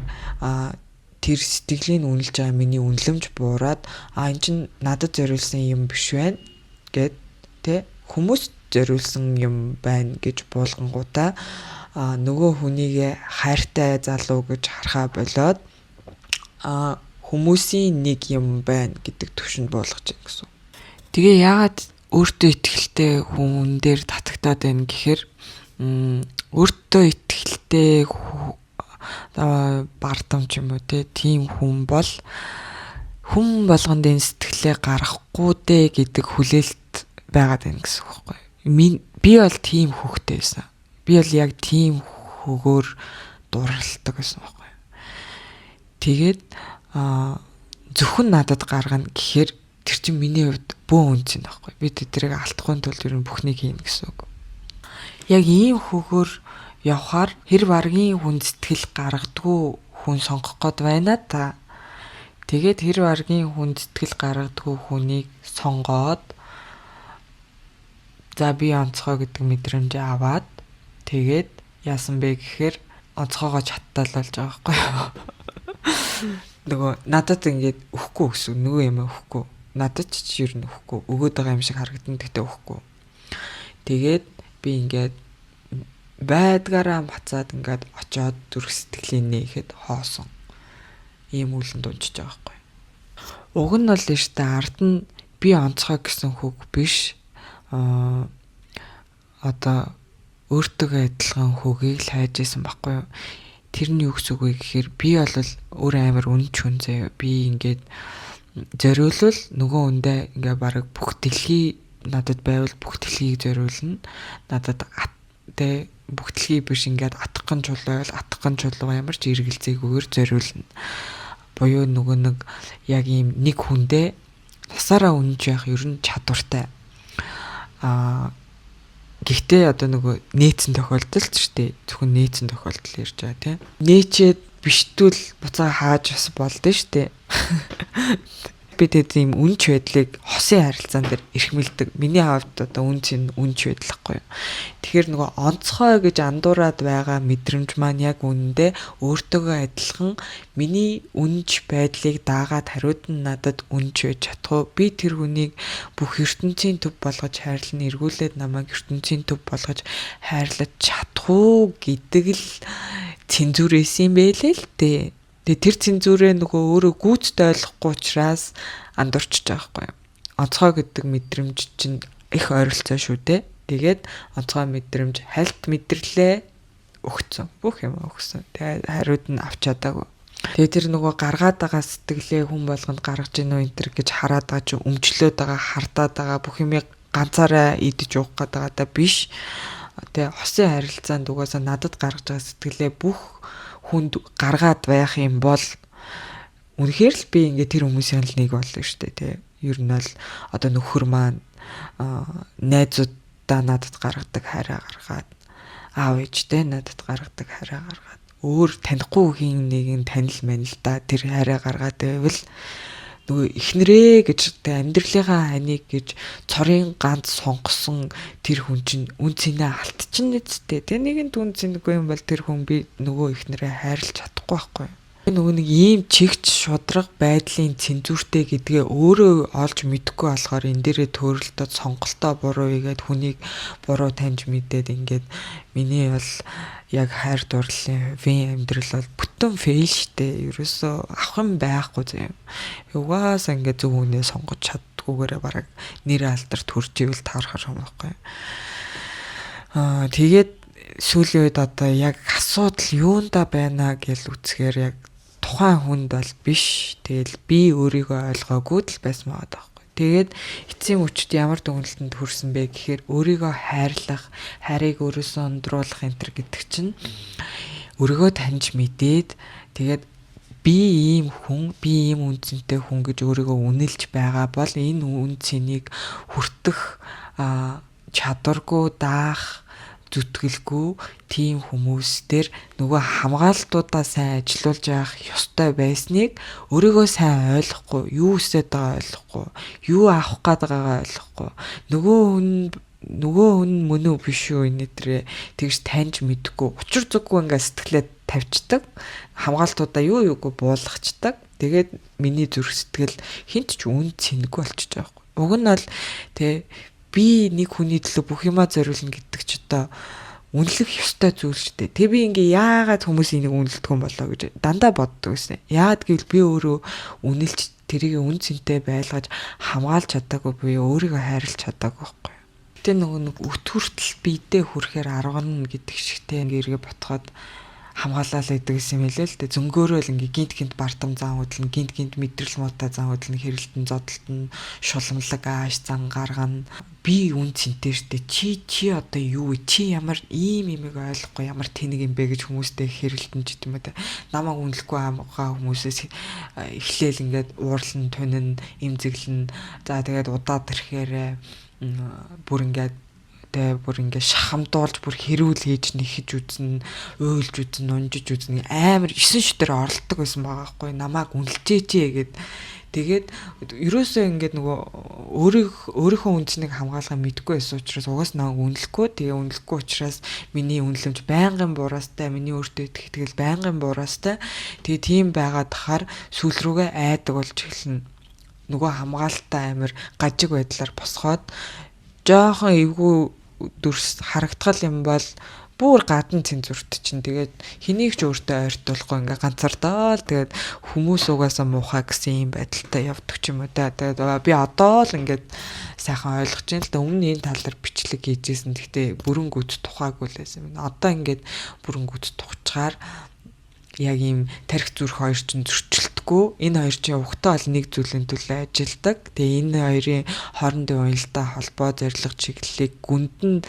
S1: тэр сэтгэлийн үнэлж байгаа миний үнэлэмж буураад энэ чинь надад зориулсан юм биш байна гэд тэ хүмүүс зориулсан юм байна гэж буулгангуудаа нөгөө хүнийг хайртай залуу гэж харахаа болоод хүмүүсийн нэг юм байна гэдэг төвшөнд буулгаж байгаа гэсэн. Тэгээ яагаад өөртөө итгэлтэй хүн дээр татагтаад байна гэхээр өөртөө итгэлтэй бардамж юм уу тийм хүн бол хүн болгонд энэ сэтгэлээ гаргахгүй дээ гэдэг хүлээлт байгаад байна гэсэн үг байхгүй. Би бол тийм хүүхдтэй байсан. Би бол яг тийм хөгөөр дурлалдаг гэсэн байхгүй. Тэгээд зөвхөн надад гаргана гэхээр тэр чинь миний хувьд бөө үнц юм байхгүй. Би тэрийг алдахгүй тулд ер нь бүхнийг хийн гэсэн үг. Яг ийм хөгөөр явхаар хэр баргийн хүн сэтгэл гаргадгүй хүн сонгох гээд байна та. Тэгээд хэр баргийн хүн сэтгэл гаргадгүй хүнийг сонгоод за би онцгой гэдэг мэдрэмжээ аваад тэгээд яасан бэ гэхээр онцгойгоо чаттаалуулж байгаа байхгүй юу. Нөгөө надад ингээд өхгүй гэсэн нөгөө юм өхгүй. Надад ч ер нь өхгүй. Өгөөд байгаа юм шиг харагдана гэхдээ өхгүй. Тэгээд би ингээд байдгаараа бацаад ингээд очоод зүрх сэтгэлийн нээхэд хоосон. Ийм үлэн дунжиж байгаа байхгүй. Уг нь бол штэ ард нь би онцгой гэсэн хөг биш. Одоо өөртөө адилхан хөгийг л хайж исэн байхгүй юу. Тэр нь юу гэсэн үг вэ гэхээр би бол өөр амар үнч хүн заяа. Би ингээд зориулвал нөгөө хүндээ ингээ бараг бүх дэлхий надад байвал бүх дэлхийг зориулна. Надад тэ бүх дэлхий биш ингээд атган чулуу ямар ч эргэлзээгүйгээр зориулна. Буюу нөгөө нэг яг ийм нэг хүндээ насаараа үнж явах ер нь чадвартай. Гэхдээ одоо нөгөө нээцэн тохиолдолд ч тий зөвхөн нээцэн тохиолдол ярьж байгаа тий. Нээчээд биштүүл буцаа хааж бас болдсон шүү дээ. Би тэгээд ийм үнч байдлыг хосын харилцаан дээр эрхмэлдэг. Миний хувьд одоо үнч байдлахгүй юу. Тэгэхээр нөгөө онцгой гэж андуураад байгаа мэдрэмж маань яг үнэндээ өөртөөгөө адилхан миний үнч байдлыг даагаад хариуд нь надад үнч байж чадах уу? Би тэр хүнийг бүх ертөнцийн төв болгож хайрлан эргүүлээд намайг ертөнцийн төв болгож хайрлаж чадах уу гэдэг л цензурээс юм байлээ л дээ. Тэгээ тэр цензурээ нөгөө өөрөө гүйцэд ойлгохгүй учраас андуурчж байгаа байхгүй юу. Онцгой гэдэг мэдрэмж чинь их ойролцоо шүү дээ. Тэгээд онцгой мэдрэмж хальт мэдрэлээ өгцөн. Бүх юм өгсөн. Тэгээ хариуд нь авч чадаагүй. Тэгээ тэр нөгөө гаргаад байгаа сэтгэлээ хүн болгонд гаргаж ийнө энэ төр гэж хараад байгаа чи өмчлөөд байгаа хардаад байгаа бүх юм ганцаараа идэж уух гээд байгаа даа биш. Тэгээ хосын харилцаанд угаасаа надад гаргаж байгаа сэтгэлээ бүх хүнд гаргаад байх юм бол үнэхээр л би ингээ тэр хүмүүсийн л нэг болно шүү дээ тий. Ер нь бол одоо нөхөр маань найзуудаа надад гаргадаг хайраа гаргаад аав ээжтэй надад гаргадаг хайраа гаргаад өөр танихгүй хин нэг нь танил манил да тэр хайраа гаргаад байвал нөгөө ихнэрээ гэж тэ амьдралынхаа ханиг гэж цорын ганц сонгосон тэр хүн чинь үн цэнэ алдчихна нэстэ. Тэ нэгэн үн цэнэгүй юм бол тэр хүн би нөгөө ихнэрээ хайрлаж чадахгүй байхгүй. Нөгөө нэг ийм чигч шудраг байдлын цензуртэй гэдгээ өөрөө олж мэдэхгүй болохоор энэ дээрээ төөрөлтөд сонголтоо буруу игээд хүнийг буруу таньж мэдээд ингээд миний бол яг хайр дурлалын амьдрал бол бүтэн фейл штэ. Ерөөсөө авах юм байхгүй заяа. Угаасаа ингээд зөв үнэ сонгож чаддгүйгээрээ бараг нэр алдар төрж ивэл таарах юм байхгүй. Тэгээд сүүлийн үед одоо яг асуудал юунда байна гэж үзэхээр яг тухайн хүнд бол биш. Тэгэл би өөрийгөө ойлгоогүй л байсан байгаа байхгүй. Тэгээд эцсийн үчид ямар дүгнэлтэнд хүрсэн бэ гэхээр өөрийгөө хайрлах, хайрыг өөрөөсөө өндруулах энэ төр гэдэг чинь өөрийгөө таньж мэдээд тэгээд би ийм хүн, би ийм үнцэнтэй хүн гэж өөрийгөө үнэлж байгаа бол энэ үнцнийг хүртэх чадваргүй даах зүтгэлгүй тийм хүмүүс дээр нөгөө хамгаалтуудаа сайн ажилуулж явах ёстой байсныг өөрийгөө сайн ойлгохгүй, юу хүсэж байгааг ойлгохгүй, юу авах гээд байгаагаа ойлгохгүй, нөгөө хүн мөн үү биш үү энэтрээ тэгж таньж мэдэхгүй учир зүггүй ингээ сэтгэлээ тавьчихдаг, хамгаалтуудаа юу юугүй буулгачдаг. Тэгээд миний зүрх сэтгэл хинт ч үн цэнэгүй болчихж байгаа юм. Уг нь бол би нэг хүний төлөө бүх юмаа зориулна гэдэг ч одоо үнэлэх ёстой зүйл шүү дээ. Тэг би ингээ яагаад хүмүүс энийг үнэлдэг юм болоо гэж дандаа боддог гэсэн. Яагаад гэвэл би өөрөө үнэлж тэрийг үн цэнтэй байлгаж хамгаалж чадаагүй, би өөрийгөө хайрлаж чадаагүй байхгүй. Гэтэ нөгөө нэг өт хүртэл биедээ хүрэхээр аргана гэдэг шигтэй ингээ эргээ ботход хамгаалал гэдэг юм хэлээ л дээ. Зөнгөөрөө л ингээ гинт бартам зан хөдлөн, гинт мэдрэл муутай зан хөдлөн, хэрэлтэн зодтолтон, шуламлаг ааш зан гаргана. Би үн цэнтэй штэ. Чи одоо юу вэ? Чи ямар ийм юмыг ойлгохгүй, ямар тэнэг юм бэ гэж хүмүүстэй хэрэлтэн ч гэдэм үү. Намайг үнэлэхгүй байгаа хүмүүсээс эхлээл ингээд уурлан, тунин, эмзэглэн. За тэгээд удаад ирэхээр бүр ингээд шахамдуулж бүр хэрүүл хийж нэхэж үзнэ, уйлж үзнэ, унжиж үзнэ амар 9 шүтээр оролдог байсан байгаа хгүй. Намайг үнэлжээчээ гэд. Тэгээд ерөөсөө ингээд нөгөө өөрийнхөө үнцнийг хамгаалахыг мэдгүй байсан учраас угаас намайг үнэлэхгүй. Тэгээ үнэлэхгүй учраас миний үнэлэмж байнгын бураастай, миний өөртөө итгэл байнгын бураастай. Тэгээ тийм байгаад тахаар сүүл рүүгээ айдаг болж эхэлнэ. Нөгөө хамгаалалтаа амар гажиг байдлаар босгоод жоохон эвгүй дүрс харагдгал юм бол бүр гадна цензурт чинь тэгээд хэнийг ч өөртөө ойртуулахгүй ингээ ганцардаа л тэгээд хүмүүс угаасаа муухай гэсэн юм байдалтай явдаг ч юм уу та. Тэгээд би одоо л ингээд сайхан ойлгож байна л да. Өмнө энэ тал дээр бичлэг хийжсэн. Гэхдээ бүрэн гүйц тухаагүй л байсан юм. Одоо ингээд бүрэн гүйц тухчаар яг ийм тарих зүрх хоёр чинь зөрчилдөхгүй. Энэ хоёр чинь угтаа бол нэг зүйлийн төлөө ажилдаг. Тэгээ энэ хоёрын хоорондын уялдаа холбоо зорилго чиглэлийг гүнд нь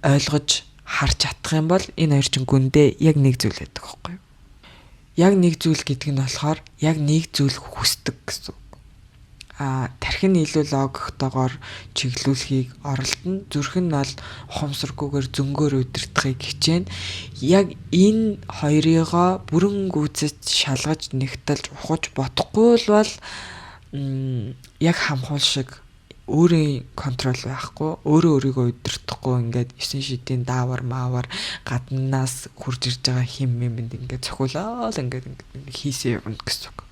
S1: ойлгож харж чадах юм бол энэ хоёр чинь гүндээ яг нэг зүйл байдаг байхгүй юу? Яг нэг зүйл гэдэг нь болохоор яг нэг зүйл хүсдэг гэсэн. Тархин илүү логиктойгоор чиглүүлэхийг оролдоно. Зүрх нь бол ухамсаргүйгээр зөнгөөр удирдахыг хичээнэ. Яг энэ хоёрыгоо бүрэн гүйцэд шалгаж нэгтэлж ухаж бодохгүй бол яг хамхуул шиг өөрийн контрол байхгүй, өөрийгөө удирдахгүй ингээд 9 шидийн даавар маавар гаднаас хурж ирж байгаа хим юмд ингээд цохиулаад ингээд хийсээ явна гэсэн үг.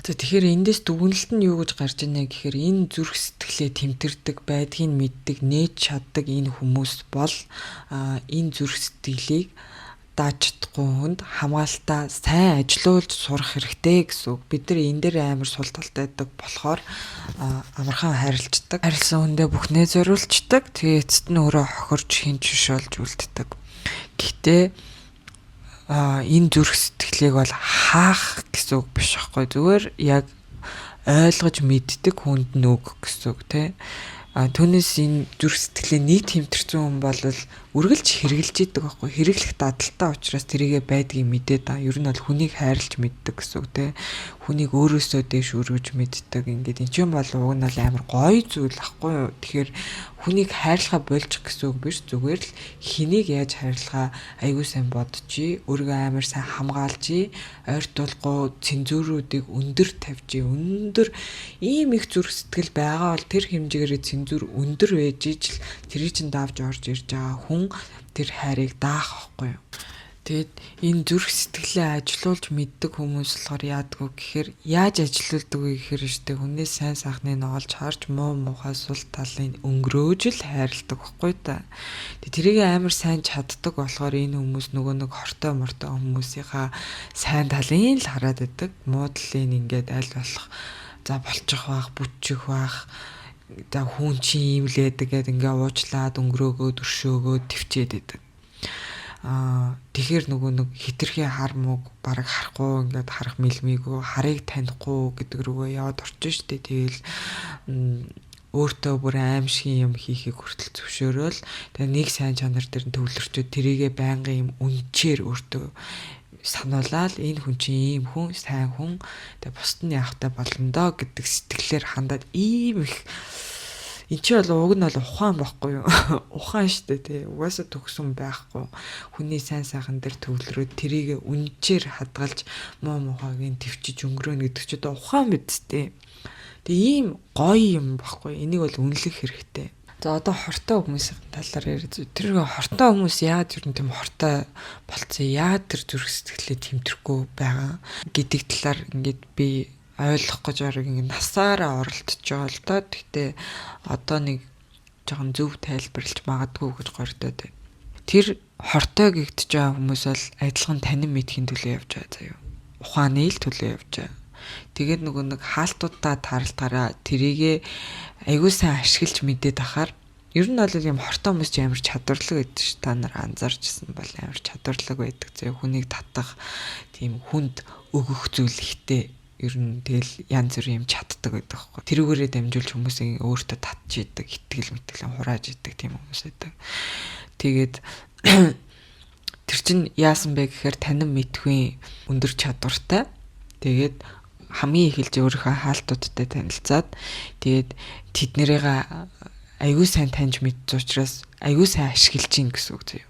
S1: Тэгэхээр эндээс дүгнэлт нь юу гэж гарч ийнэ гэхээр энэ зүрх сэтгэлээ тэмтэрдэг, байдгийг мэддэг, нээж чаддаг энэ хүмүүс бол энэ зүрх сэтгэлийг дааж чадахгүй хүнд хамгаалтаа сайн ажилуулж сурах хэрэгтэй гэсэн үг. Бид нар энэ дээр амар сул талтай байдаг болохоор амархан харилцдаг. Харилцсан хүндээ бүхнээ зориулцдаг. Тэгээ эцэст нь өөрөө хохирч хинч шолж үлддэг. Гэхдээ энэ зүрх сэтгэлийг бол хаах гэсэн үг биш байхгүй. Зүгээр яг ойлгож мэддэг хүнд нүг гэсэн үг тий. Түүнээс энэ зүрх сэтгэлээ нэг тэмтэрсэн хүн бол үргэлж хэрэгжилж идэг байхгүй. Хэрэглэх дадалтай учраас тэрийгэ байдгийг мэдээд ер нь бол хүнийг хайрлж мэддэг гэсэн үг тий. Хүнийг өөрөөсөө дээш өргөж мэддэг. Ингээд энэ ч юм бол уг нь бол амар гоё зүйл ахгүй юу. Тэгэхээр хүнийг хайрлахаа болж гэсэн үг биш. Зүгээр л хэнийг яаж хайрлахаа аягүй сайн бодчих. Өөрийгөө амар сайн хамгаалж, ойртуулгүй цензуруудыг өндөр тавьж, өндөр ийм их зүрх сэтгэл байгаа бол тэр хэмжээгээр цензур өндөр байж ижил тэрийг чинь давж орж ирж байгаа хүн тэр хайрыг даах байхгүй юу. Тэгээд энэ зүрх сэтгэлээ ажилуулж мэддэг хүмүүс болохоор яадаг вэ гэхээр яаж ажилуулдаг вэ гэхээр штэ хүнээс сайн сайхныг олж харж муу муухай сул талын өнгөрөөж л хайрладаг байхгүй та. Тэгээд тэрийг амар сайн чаддаг болохоор энэ хүмүүс нөгөө нэг хортой мортой хүмүүсийнхаа сайн талын л хараад байдаг. Муу талын ингээд аль болох за болчих байх, бүтчих байх. За хүн чи ийм л байдаг гэд ингээ уучлаад өнгөрөөгөө өршөөгөө төвчээд байдаг. Тэгэхээр нөгөө нэг хитрхи хар мууг бараг харахгүй ингээд харах мэлмийгөө харыг танихгүй гэдэг рүүгээ яваад орчих штэ. Тэгэл өөртөө бүр аимшиг юм хийхийг хүртэл зөвшөөрөөл. Тэгээ нэг сайн чанар дээр төвлөрчөөд тэрийгэ байнгын юм үнчээр өөртөө сануулаад энэ хүн чинь ийм хүн, сайн хүн. Тэгээ бусд нь явахтай болно доо гэдэг сэтгэлээр хандаад ийм их энэ чи бол уг нь бол ухаан байхгүй юу? Ухаан штэ тий. Угаасаа төгсөн байхгүй. Хүний сайн сайхан дээр төвлөрөөд тэрийг үнчээр хадгалж муу мухагийн төвчж өнгөрөөнө гэдэг чи одоо ухаан биз дээ. Тэгээ ийм гоё юм байхгүй. Энийг бол үнэлэх хэрэгтэй. За одоо хортой хүмүүсийн талаар ярьж тэр хортой хүмүүс яаж ер нь тийм хортой болцсон? Яагаад тэр зүрх сэтгэлээ тэмдэрэхгүй байгаа гэдэг талаар ингээд би ойлгох гэж орог ингэ насаараа оролдож байгаа л да. Гэхдээ одоо нэг жоохон зөв тайлбарлаж магадгүй гэж гордоод байна. Тэр хортой гэгдэж байгаа хүмүүс бол адилхан танин мэдхийн төлөө явж байгаа заяа. Ухааны л төлөө явж байгаа. Тэгээд нөгөө нэг хаалтуудаа тааралтаараа тэрийгэ аягүй сайн ашиглаж мэдээд ахаар ер нь бол юм хортой хүмүүс ч амар чадварлаг байдаг ш. Та нар анзаарчсан бол амар чадварлаг байдаг заяа. Хүнийг татах тийм хүнд өгөх зүйл ихтэй. Ер нь тэгэл янз бүрийн юм чаддаг байдаг байхгүй. Тэрүүгээрээ дамжуулж хүмүүсийн өөртөө татж идэг, итгэл мэтгэл хурааж идэг тийм хүмүүс байдаг. Тэгээд тэр чинь яасан бэ гэхээр танин мэдгүй өндөр чадвартай. Тэгээд хамгийн их хэлж өөрийнхөө хаалтуудтай танилцаад тэгээд тэднэрийг аягүй сайн таньж мэдсэн учраас аягүй сайн ашиглаж ийн гэсэн үг зөө.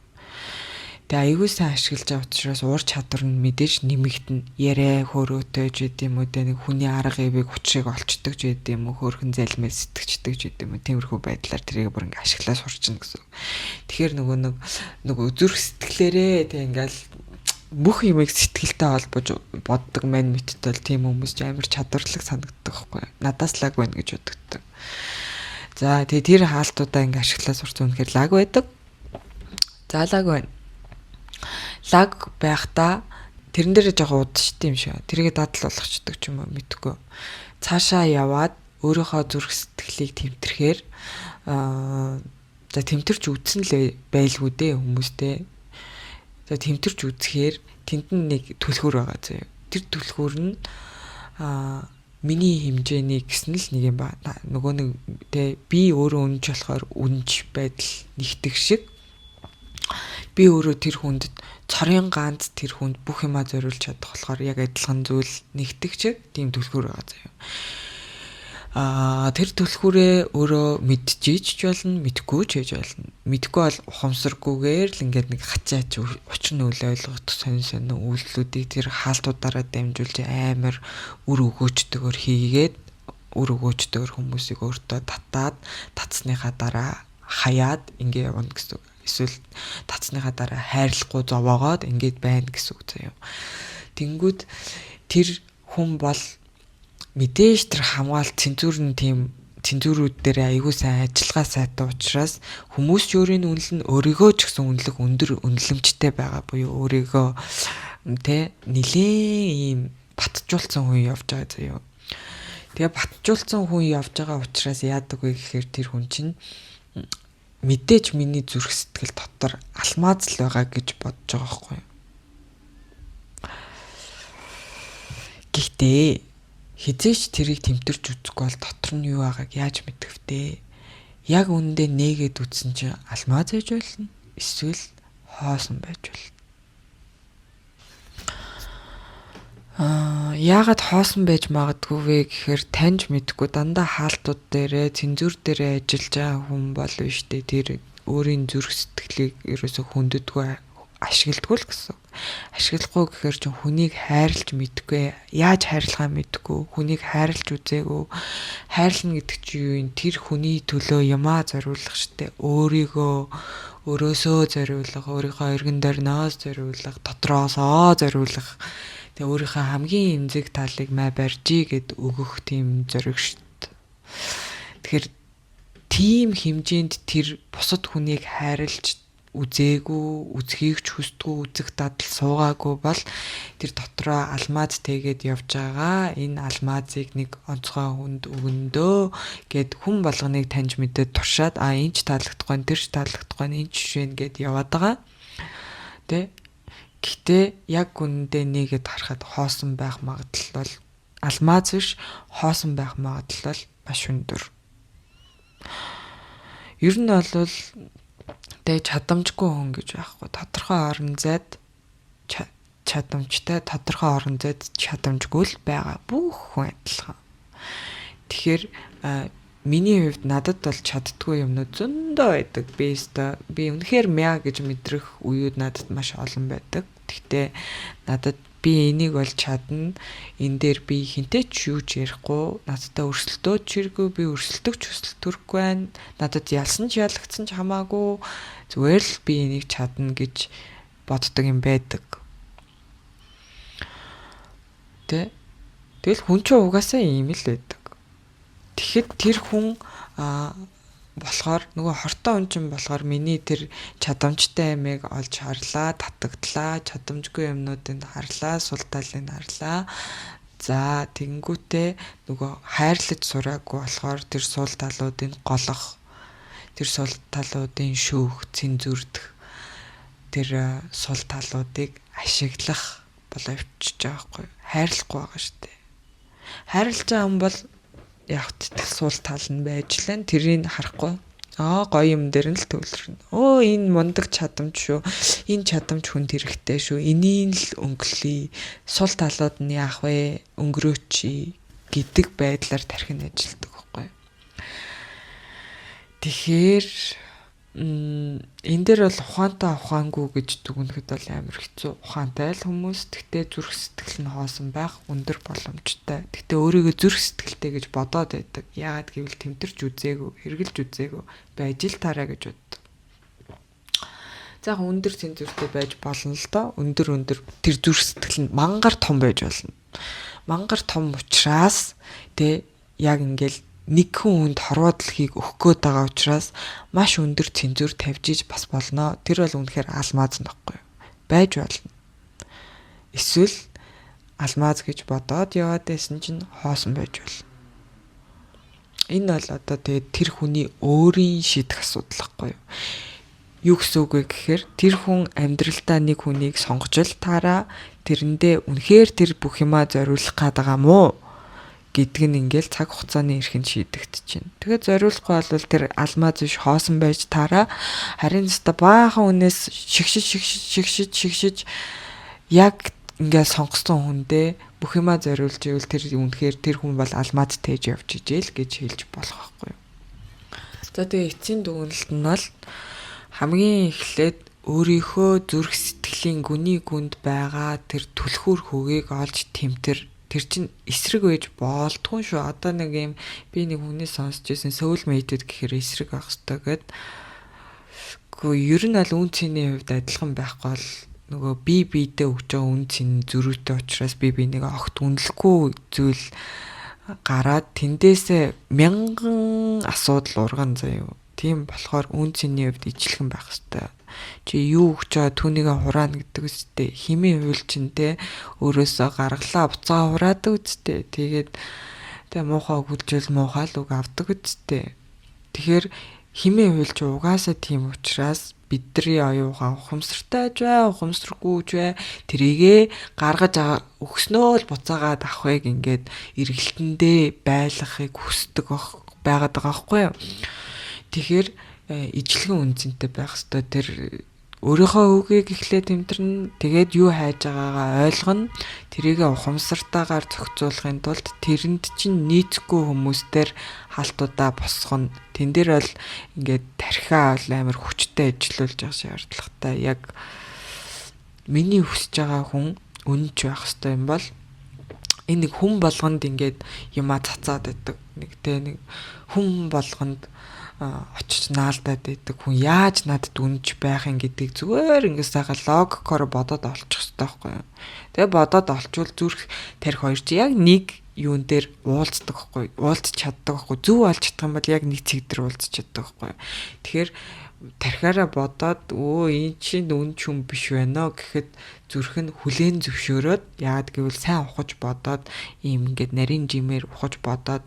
S1: Тэгээ аягүй сайн ашиглаж байгаа учраас уур чадвар нь мэдээж нэмэгдэн яриа хөөрөөтэй ч гэдэм үү нэг хүний арга ивэг хүчрийг олцдог ч гэдэм үү хөөрхөн залмил сэтгчдэг ч гэдэм үү тиймэрхүү байдлаар тэрийг бүр ингээ ашиглаж сурчна гэсэн. Тэгэхээр нөгөө зүрх сэтгэлээрээ тэг ингээл бүх юмыг сэтгэлтэй холбож боддог мань мэттэл тийм хүмүүс ч амар чадварлаг санагддаг байхгүй. Надаас лаг байна гэж боддог. За тэгээ тэр хаалтуудаа ингээ ашиглаж сурч үнэхээр лаг байдаг. За лаг байна. Лаг байхдаа тэрэн дээр жоохон удажтай юм шиг. Тэрийг дадал болгочдөг ч юм уу мэдгүй. Цаашаа яваад өөрийнхөө зүрх сэтгэлийг тэмтгэхээр за тэмтэрч үтсэн л байлгүй дээ хүмүүстэй. За тэмтэрч үзэхээр тэнд нэг түлхүүр байгаа зөө. Тэр түлхүүр нь миний хэмжээний гэсэн л нэг юм ба. Нөгөө нэг тэ би өөрөө үнж болохоор үнж байдал нэгтгэх шиг би өөрөө тэр хүнд цорын ганц тэр хүнд бүх юмаа зориулж чадах болохоор яг адилхан зүйл нэгтгэх чиг тийм түлхүүр байгаа заяа. Тэр түлхүүрээ өөрөө мэдчихэж ч болно, мэдгүй ч хийж болно. Мэдгүй бол ухамсаргүйгээр л ингээд нэг хачаач учир нь үл ойлгох сонин үйлдэлүүдийг тэр хаалтуудаараа дамжуулж амар үр өгөөчдөөр хийгээд үр өгөөчдөөр хүмүүсийг өөртөө татаад татсныхаа дараа хаяад ингээ явна гэсэн үг. Эсвэл татсныхаа дараа хайрлахгүй зовоогоод ингээд байна гэсэн үг заяа. Тэнгүүд тэр хүн бол мэдээж тэр хамгаалт цензурүүд дээр аягүй сайн ажиллагаа сайтай учраас хүмүүс ч өөрийн үнэл нь өөрийгөө ч гэсэн үнэлэх өндөр үнэлэмжтэй байгаа буюу өөрийгөө тэ нилээн ийм батжуулсан хүн явж байгаа заяа. Тэгээ батжуулсан хүн явж байгаа учраас яадаг вэ гэхээр тэр хүн чинь мэдээж миний зүрх сэтгэл дотор алмаз л байгаа гэж бодож байгаа байхгүй юу. Гэхдээ хизээч тэрийг тэмтэрч үзэхгүй бол дотор нь юу байгааг яаж мэдэх вэ? Яг үүндээ нээгээд үтсэн чинь алмаз байж болно. Эсвэл хоосон байж болно. Яагаад хоосон байж магадгүй вэ гэхээр таньж мэдгүй дандаа хаалтууд дээрээ цензур дээрээ ажиллаж байгаа хүн бол биш дээ. Тэр өөрийн зүрх сэтгэлийг ерөөсө хүнддэггүй ашигладгүй л гэсэн. Ашиглахгүй гэхээр чинь хүнийг хайрлж мэдгүй, яаж хайрлахаа мэдгүй, хүнийг хайрлж үзээгүй. Хайрлна гэдэг чинь юу юм? Тэр хүний төлөө юмаа зориулах штэ. Өөрийгөө Өрөөсөө зориулах, өөрийнхөө эргэн дорноос зориулах, дотроосоо зориулах. Тэгээ өөрийнхөө хамгийн эмзэг талыг маа барьжий гэд өгөх тийм зориг шүү дээ. Тэгэхээр тийм хэмжээнд тэр бусад хүнийг хайрлж үзээгүй, үзхийг ч хүсдэггүй, үзэх дадал суугаагүй бол тэр дотроо алмаз тэгээд явж байгаа. Энэ алмазыг нэг онцгой хүнд өгөндөө гэд хүн болгоныг таньж мэдээд туршаад энэ ч таалагдахгүй, тэр ч таалагдахгүй, энэ ч швэн гэд яваад байгаа. Тэ? Гэхдээ яг үнэндээ нэгэд харахад хоосон байх магадлал бол алмаз биш, хоосон байх магадлал бол маш өндөр. Ер нь бол тэг чадамжгүй хүн гэж байхгүй. Тодорхой орон зайд чадамжтай, тодорхой орон зайд чадамжгүй л байгаа. Бүх хүн адилхан. Тэгэхээр миний хувьд надад бол чаддгүй юмнууд зөндөө байдаг. Би үнэхээр мяа гэж мэдрэх үеуд надад маш олон байдаг. Гэхдээ надад би энийг бол чадна. Энэ дээр би хинтээ ч юу ч ярихгүй. Надтай өрсөлдөөд чиргүй, би өрсөлдөгч хүсэл төрөхгүй байна. Надад ялсан ч ялагдсан ч хамаагүй. Зүгээр л би энийг чадна гэж боддог юм байдаг. Тэгэл хүн ч угаасаа ийм л байдаг. Тэгэхэд тэр хүн болохоор нөгөө хортой хүн чинь болохоор миний тэр чадамжтай юмыг олж харлаа, татагдлаа, чадамжгүй юмнуудыг харлаа, сул талыг харлаа. За тэнгүүтээ нөгөө хайрлаж сураагүй болохоор тэр сул талуудыг голох, тэр сул талуудын шүүх, цензүрдэх, тэр сул талуудыг ашиглах болоо явчихж байгаа байхгүй юу? Хайрлахгүй байгаа шүү дээ. Хайрлаж байгаа хүн бол яг сул тал нь байж лэн тэрийг харахгүй гоё юм дээр нь л төвлөрнө. Энэ мундаг чадамж шүү. Энэ чадамж хүнд хэрэгтэй шүү. Энийг л өнгөлөе. Сул талууд нь яах вэ? Өнгөрөөчи гэдэг байдлаар тархин ажилладаг байхгүй юу? Тэгэхээр энэ дээр бол ухаантай ухаангүй гэж дүгнэхэд бол амар хэцүү. Ухаантай л хүмүүс, тэгтээ зүрх сэтгэл нь хоосон байх өндөр боломжтой. Тэгтээ өөрийгөө зүрх сэтгэлтэй гэж бодоод байдаг. Яагаад гэвэл тэмтэрч үзээгүй, хэрглэж үзээгүй байж л тараа гэж боддог. Заах өндөр цензуртэй байж болно л доо. Өндөр тэр зүрх сэтгэл нь мангар том байж болно. Мангар том учраас яг ингээл нэг хүн хүнд хорвоо дэлхийг өгөх гээд байгаа учраас маш өндөр цензур тавьж иж бас болно. Тэр бол үнэхээр алмаз нөхгүй юу? Байж болно. Эсвэл алмаз гэж бодоод яваад байсан чинь хоосон байж болно. Энэ бол одоо тэгээд тэр хүний өөрийн шийдэх асуудал байхгүй юу? Юу гэсэн үг вэ гэхээр тэр хүн амьдралдаа нэг хүнийг сонгож л таараа тэрэндээ үнэхээр тэр бүх юмаа зориулах гээд байгаа мó гэдг нь ингээл цаг хугацааны эрхэнд шийдэгдчихэв. Тэгээд зориулахгүй бол тэр алмаз биш хоосон байж таараа харин өста баахан үнээс шигшиж яг ингээл сонгосон хүндээ бүх юмаа зориулж ивэл тэр үнэхээр тэр хүн бол алмаз тээж явж ижээл гэж хэлж болох байхгүй юу. За тэгээ эцсийн дүгнэлт нь бол хамгийн эхлээд өөрийнхөө зүрх сэтгэлийн гүний гүнд байгаа тэр түлхүүр хөгийг олж тэмтэр. Тэр чинь эсрэг байж болдгүй шүү. Одоо нэг юм би нэг хүний сонсч байсан soulmate гэхээр эсрэг байх хэрэгтэй гэд. Ер нь аль үн цэний хувьд адилхан байхгүй бол нөгөө биедээ өгч байгаа үн цэн зөрүүтэй учраас би нэг огт үнэлэхгүй зүйл гараад тэндээсээ мянган асуудал урган заяа. Тийм болохоор үн цэний хувьд ижилхэн байх хэрэгтэй. Чи юу өгч байгаа түүнийг хураана гэдэг үстэй химийн хууль чинь өөрөөсөө гаргалаа буцаа хураадаг үстэй. Тэгээд муухай өгүүлжэл муухай л үг авдаг үстэй. Тэгэхээр химийн хууль чи угаасаа тийм учраас бидний оюугаа ухамсартай ч бай, ухамсаргүй ч бай тэрийгэ гаргаж өгснөө л буцаагаад авахыг ингээд эргэлтэндээ байлгахыг хүсдэг байгаад байгаа байхгүй юу? Тэгэхээр ижлэгэн үнцэнтэй байх ёстой. Тэр өөрийнхөө үгийг эхлээд тэмтэрнэ. Тэгээд юу хайж байгаагаа ойлгоно. Тэрийг ухамсартайгаар зохицуулахын тулд тэрэнд чинь нийцэхгүй хүмүүстээр хаалтуудаа босгоно. Тэн дээр бол ингээд тархиа бол амар хүчтэй ажиллуулж явах шаардлагатай. Яг миний хүсэж байгаа хүн үнэнч байх ёстой юм бол энэ нэг хүн болгонд ингээд юмаа цацаад байдаг. Нэг хүн болгонд очиж наалдаад байдаг. Хүн яаж надад үнэж байх юм гэдгийг зүгээр ингээд сайхан логикоор бодоод олчих хэрэгтэй байхгүй юу. Тэгээ бодоод олчвол зүрх тарих хоёр чи яг нэг юун дээр уулздаг байхгүй. Уулзч чаддаг байхгүй. Зөв олж чадах юм бол яг нэг цэг дээр уулзч чаддаг байхгүй. Тэгэхээр тархиараа бодоод энэ чинь үн чүм биш байна гэхэд зүрх нь хүлээн зөвшөөрөөд яагаад гэвэл сайн ухаж бодоод ийм ингээд нарийн жимээр ухаж бодоод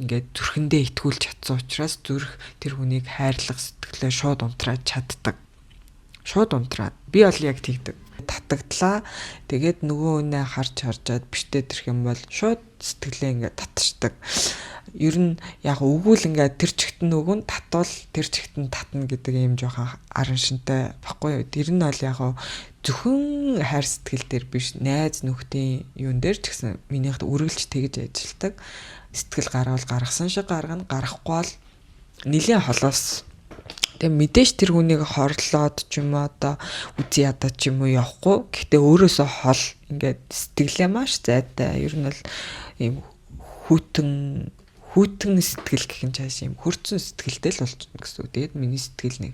S1: ингээд зүрхэндээ итгүүлж чадсан учраас зүрх тэр хүнийг хайрлах сэтгэлээ шууд унтраад чаддаг. Шууд унтраад. Би бол яг тэгдэг. Татагдлаа. Тэгээд нөгөө хүнээ харжаад биштэй тэрх юм бол шууд сэтгэлээ ингээд татчихдаг. Ер нь яг өгвөл ингээд тэр чигтэн өгөн татвал тэр чигтэн татна гэдэг ийм жоохон аран шинтэй баггүй юу. Тэр нь бол яг зөвхөн хайр сэтгэл дээр биш, найз нөхдийн юун дээр ч гэсэн минийхд үргэлж тэгж ажилладаг. Сэтгэл гарвал гаргасан шиг гаргана, гарахгүй бол нилийн холоос. Тэгээ мэдээж тэр хүнийг хорлоод ч юм уу одоо үзий ядаад ч юм уу явахгүй. Гэхдээ өөрөөсөө хол ингээд сэтгэлээ маш зайтай. Ер нь бол ийм хүйтэн сэтгэл гэх юм чааш ийм хөрцөн сэтгэлтэй л болчихно гэсэн үг. Тэгээд миний сэтгэл нэг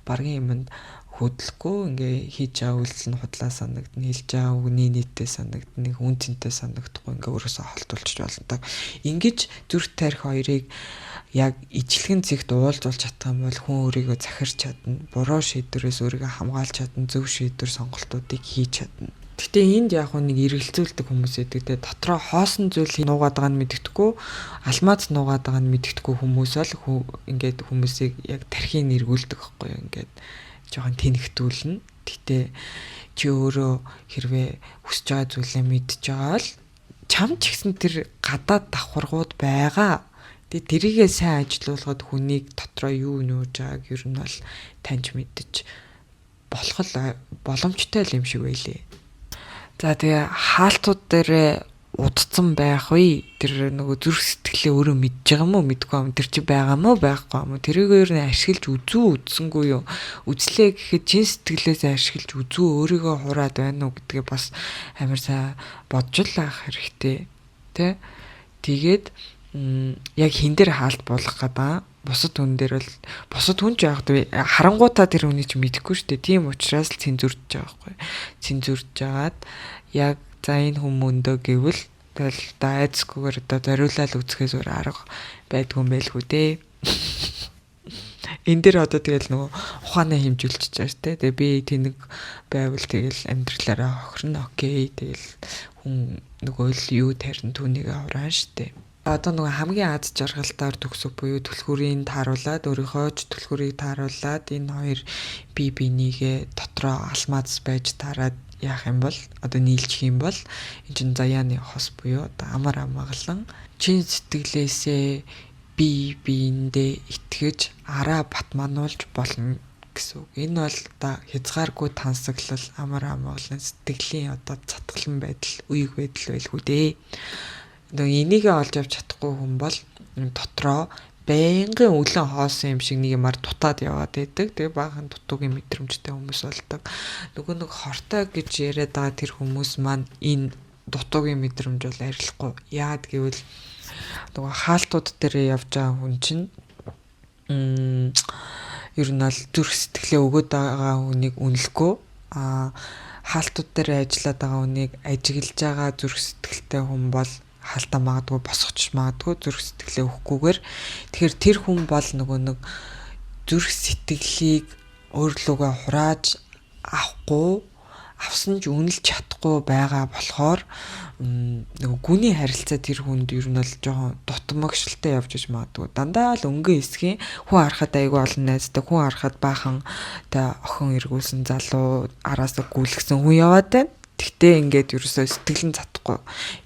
S1: баргийн юмд хөдлөхгүй ингээ хийж байгаа үйлс нь худлаа санагдана, хэлж байгаа үгний нийтээ санагдана, нэг үн цэнтэй санагдахгүй ингээ өөрөөсөө холтуулчих болно. Ингэж зүрх тарих хоёрыг яг ижлэгэн зэгт уулзуулж чадах юм бол хүн өөрийгөө захирч чадна, буруу шийдвэрээс өөрийгөө хамгаалж чадна, зөв шийдвэр сонголтуудыг хийж чадна. Гэтэ энд яг нэг эргэлзүүлдэг хүмүүс байдаг те дотроо хоосон зүйл нуугаад байгааг нь мэддэхгүй, алмаз нуугаад байгааг нь мэддэхгүй хүмүүс бол ингээд хүмүүсийг яг тархийг эргүүлдэг байхгүй юу ингээд жоохон тэнхтүүлнэ. Гэтэ чи өөрөө хэрвээ хүсэж байгаа зүйлээ мэдж байгаа бол чам ч гэсэн тэр гадаад давхаргууд байгаа. Тэгээ тэрийгээ сайн ажилуулгаад хүнийг дотроо юу нүүж байгааг ер нь бол таньж мэдэж болох боломжтой юм шиг байлээ. За тэгээ хаалтууд дээр удцсан байх үе тэр нөгөө зүрх сэтгэлээ өөрөө мэдж байгаа юм уу мэдгүй юм тэр чи байгаа мó байхгүй юм тэрийг ер нь ашиглаж үзсэнгүй юу үзлээ гэхэд чин сэтгэлээс ашиглаж үзүү өөрийгөө хураад байна уу гэдгээ бас амар сайн бодж л ах хэрэгтэй тэ тэгээд яг хин дээр хаалт болох гэдэг бусад хүн дээр бол бусад хүн ч яг харангуйтаа тэр хүний ч мэдэхгүй шүү дээ тийм учраас л цензурж байгаа байхгүй цензурж жагаад яг за энэ хүмүүндөө гэвэл тэгэл айцгүйгээр одоо зориулаад үзэхээс өөр арга байдгүй юм байлгүй дээ. Энэ дээр одоо тэгэл нөгөө ухаанаа хэмжүүлчихэж байгаа шүү дээ. Тэгээ би тэнэг байвал тэгэл амьдралаараа хохирно окей. Тэгэл хүн нөгөө л юу тарин түүнийг авраа шүү дээ. Одоо нөгөө хамгийн аз жаргалтаар төгсөх буюу түлхүүрийг тааруулаад өөрийнхөө ч түлхүүрийг тааруулаад энэ хоёр бие бинийгээ дотроо алмаз байж таарад яах юм бол одоо нийлчих юм бол энэ чинь заяаны хос буюу одоо амар амгалан чин сэтгэлээсээ бие биендээ итгэж араа батмануулж болно гэсэн үг. Энэ бол одоо хязгааргүй тансаглал амар амгалан сэтгэлийн одоо цатгалан байдал үеиг байдал байлгүй дээ. Одоо энийгээ олж авч чадахгүй хүн бол дотроо байнгын өглөө хоосон юм шиг нэг юмар дутаад яваад байдаг. Тэгээ баахан дутуугийн мэдрэмжтэй хүмүүс болдог. Нөгөө нэг хортой гэж яриад байгаа тэр хүмүүс маань энэ дутуугийн мэдрэмж бол арилахгүй. Яад гэвэл нөгөө хаалтууд дээр явж байгаа хүн чинь ер нь бол зүрх сэтгэлээ өгөөд байгаа хүнийг үнэлэхгүй хаалтууд дээр ажиллаад байгаа хүнийг ажиглаж байгаа зүрх сэтгэлтэй хүн бол хаалтаа магадгүй босгоч магадгүй зүрх сэтгэлээ өгөхгүйгээр тэгэхээр тэр хүн бол нөгөө нэг зүрх сэтгэлийг өөрлөгөө хурааж авахгүй авсан ч үнэлж чадахгүй байгаа болохоор нөгөө гүний харилцаа тэр хүнд ер нь бол жоохон дутмагшилтай явж иж магадгүй дандаа л өнгөн эсхийн хүн харахад айгүй олон найзтай хүн харахад баахан та охин эргүүлсэн залуу араасаа гүйлгсэн хүн яваад байна. Тэгтээ ингээд ерөөсөө сэтгэл нь цатахгүй.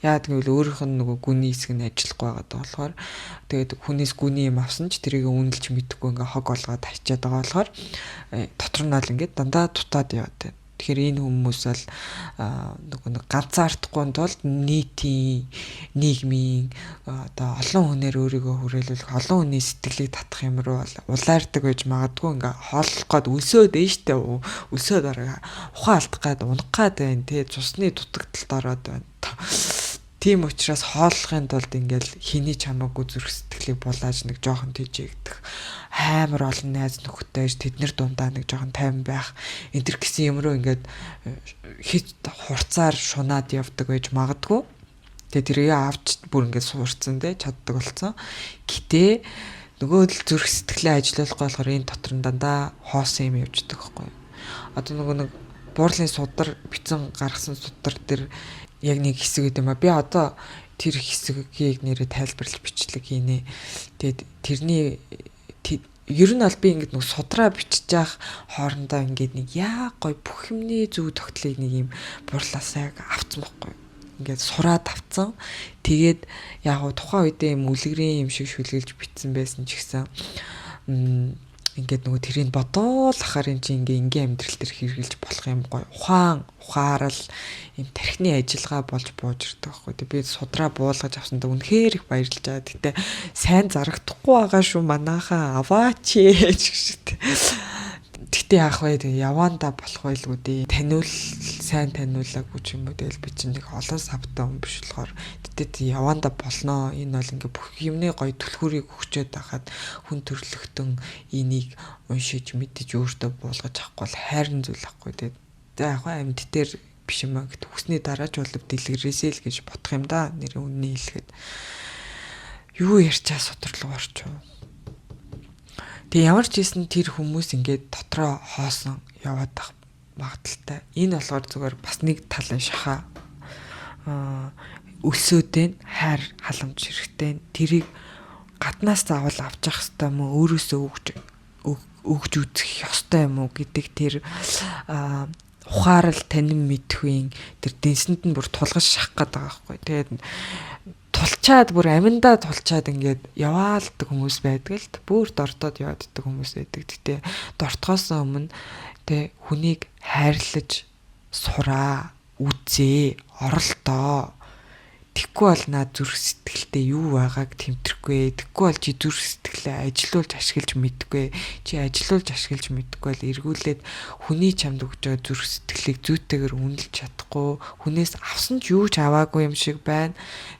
S1: Яагаад гэвэл өөрийнх нь нөгөө гүний хэсэг нь ажиллахгүй байгаа болохоор тэгээд хүнээс гүний юм авсан ч тэрийг үнэлж мэдэхгүй ингээд хог олгоод тачаад байгаа болохоор дотор нь л ингээд дандаа дутаад яваад байна. Тэгэхээр энэ хүмүүс бол нөгөө нэг ганцаардахгүй тулд нийгмийн одоо олон хүнээр өөрийгөө хүрээлүүлэх олон хүний сэтгэлийг татах юм руу улаардаг байж магадгүй ингээ хооллох гээд өлсөөд ээ штэ өлсөөд ороо ухаан алдах гээд унах гээд байна те цусны дутагдалд ороод байна. Тийм учраас хооллохын тулд ингээл хиний чамаагүй зүрх сэтгэлийг булааж нэг жоохон тэжээгдэх амар олон найз нөхөдтэй тэднэр дундаа нэг жоохон тайван байх энэ төр гэсэн юм руу ингээд хит хурцаар шунаад явдаг байж магадгүй. Тэгээ тэрийг авч бүр ингээд суурцсан те чаддаг болсон. Гэтэ нөгөө л зүрх сэтгэлээ ажиллуулахгүй болохоор энэ дотор нь дандаа хоосон юм явждаг байхгүй. Одоо нөгөө нэг буурлын судар бицэн гаргасан судар дээр яг нэг хэсэг гэдэг юм а. Би одоо тэр хэсгийг нэрээ тайлбарлаж бичлэг хийнэ. Тэгээд тэрний ер нь аль би ингээд нэг судраа бичиж явах хоорондоо ингээд нэг яа гой бүх юмний зөв тогтлыг нэг юм буурлаасаа авцсан байхгүй. Ингээд сураад авцсан. Тэгээд яг гоо тухайн үедээ юм үлгэрийн юм шиг шүлгэлж битсэн байсан ч гэсэн ингээд нөгөө тэрийг бодоол ахаар юм чи ингийн амьдрал дээр хэрэгжилж болох юм гоё ухаарал юм тархины ажиллагаа болж бууж ирдэг байхгүй. Тэг би судраа буулгаж авсандаа үнэхээр их баярлж байгаа. Гэтэ сайн зарагдахгүй байгаа шүү манайхаа аваач гэж. Гэтэ яах вэ? Тэг яваандаа болох байлгүй дээ. Таниул сайн таниулаагүй ч юм уу тэгэл би чинь нэг олон савтай хүн биш болохоор гэтэ яваандаа болноо. Энэ бол ингээ бүх юмны гоё түлхүүрийг өгчөөд байхад хүн төрлөختөн энийг уншиж мэдэж өөртөө буулгаж авахгүй бол хайрын зүйл ахгүй дээ. За яг амьд дээр биш юм аа гэт хүсний дараач болов дэлгэрээсэй л гэж бодох юм да. Нэрийн үнний хэлэхэд юу ярьчаа судрал уурч юу. Тэгээ ямар ч хийсэн тэр хүмүүс ингээд дотроо хоосон яваад байх магадaltaй. Энэ болохоор зүгээр бас нэг талын шахаа өсөөдэн хайр халамж хэрэгтэй. Тэрийг гаднаас заавал авч явах хэрэгтэй юм уу? Өөрөөсөө өгж үзэх ёстой юм уу гэдэг тэр ухаарал танин мэдхүйн тэр дэнсэнд нь бүр тулгаж шахах гээд байгаа байхгүй. Тэгээд тулчаад бүр аминдаа тулчаад ингээд яваалдаг хүмүүс байдаг л бүр дортоод явааддаг хүмүүс байдаг. Гэтэ дортохоос өмнө тэ хүнийг хайрлаж сураа, үзээ, оролдоо. Тэггүй бол наад зүрх сэтгэлдээ юу байгааг тэмдэрэхгүй. Тэггүй бол чи зүрх сэтгэлээ ажилуулж ашиглаж мэдгүй. Чи ажилуулж ашиглаж мэдгүй л эргүүлээд хүний чамд өгч байгаа зүрх сэтгэлийг зүйтэйгээр үнэлж чадахгүй. Хүнээс авсан ч юу ч аваагүй юм шиг байна.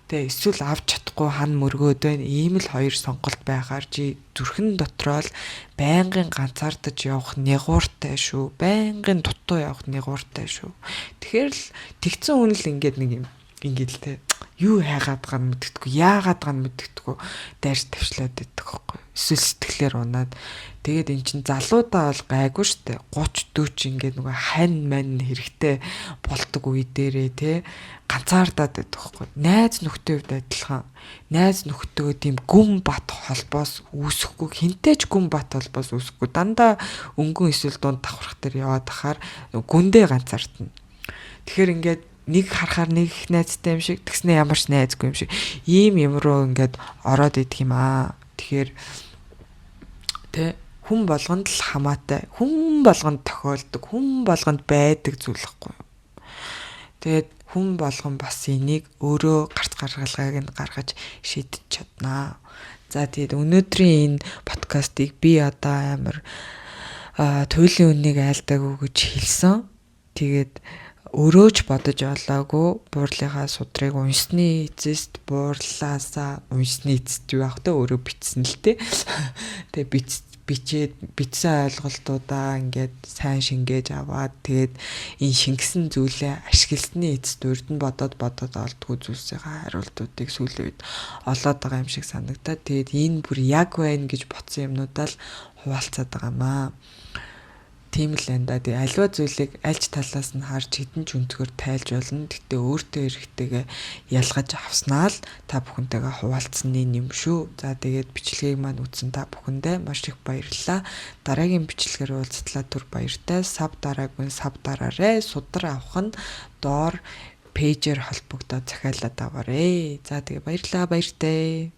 S1: Тэгээ эсвэл авч чадахгүй хан мөргөөд байна. Ийм л хоёр сонголт байхаар чи зүрхэн дотроо л байнгын ганцаардаж явах нягууртай шүү. Байнгын дутуу явах нягууртай шүү. Тэгэхээр л тэгцэн хүн л ингээд нэг юм ингээд л те юу хайгаад байгаа нь мэддэхгүй, яагаад байгаа нь мэддэхгүй дайрч тавьчлаад байдаг хөөхгүй. Эсвэл сэтгэлээр унаад тэгээд эн чин залуудаа бол гайгүй штэ 30 40 ингээд нөгөө хань мань хэрэгтэй болдог үе дээрээ те ганцаардаад байдаг хөөхгүй. Найз нөхдөд хувьд адилхан. Найз нөхдөдөө тийм гүн бат холбоос үүсэхгүй, хинтээч гүн бат холбоос үүсэхгүй. Дандаа өнгөн эсвэл дунд давхрах дээр яваад ахаар гүндээ ганцаардна. Тэгэхээр ингээд нэг харахаар нэг их найзтай юм шиг тэгснэ ямар ч найзгүй юм шиг ийм руу ингээд ороод идэх юм аа. Тэгэхээр тэ хүн болгонд л хамаатай, хүн болгонд тохиолдог, хүн болгонд байдаг зүйл хэвгүй. Тэгээд хүн болгон бас энийг өөрөө гарц гаргалгааг нь гаргаж шийдэж чаднаа. За тэгээд өнөөдрийн энэ подкастыг би одоо амар туйлын үннийг айлдаагүй гэж хэлсэн. Тэгээд өөрөө ч бодож олоогүй буурлынхаа судрыг уншсны эцэст буурлаасаа уншсны эцэст юу авах тэ өөрөө бичсэн л тэ. Тэгээ бичсэн ойлголтуудаа ингээд сайн шингээж аваад тэгээд энэ шингэсэн зүйлээ ашигласны эцэст урд нь бодоод олдгүй зүйлсийн хариултуудыг сүүлийн үед олоод байгаа юм шиг санагдаад тэгээд энэ бүр яг байна гэж бодсон юмнуудаа л хуваалцаад байгаамаа. Тийм л энэ да. Тэгээ аливаа зүйлийг альч талаас нь харж хідэн ч өнцгөр тайлж болно. Гэтэ өөртөө эрхтэйгээ ялгаж авснаа л та бүхэнтэйгээ хуваалцсны юм шүү. За тэгээд бичлэгийг маань үзсэн та бүхэндээ маш их баярлалаа. Дараагийн бичлэгээр уулзтлаа түр баяртай. Сав дараагүй сав дараарэ. Судар авах нь доор пэйжээр холбогдоод захиалаад аваарэ. За тэгээ баярлалаа баяртай.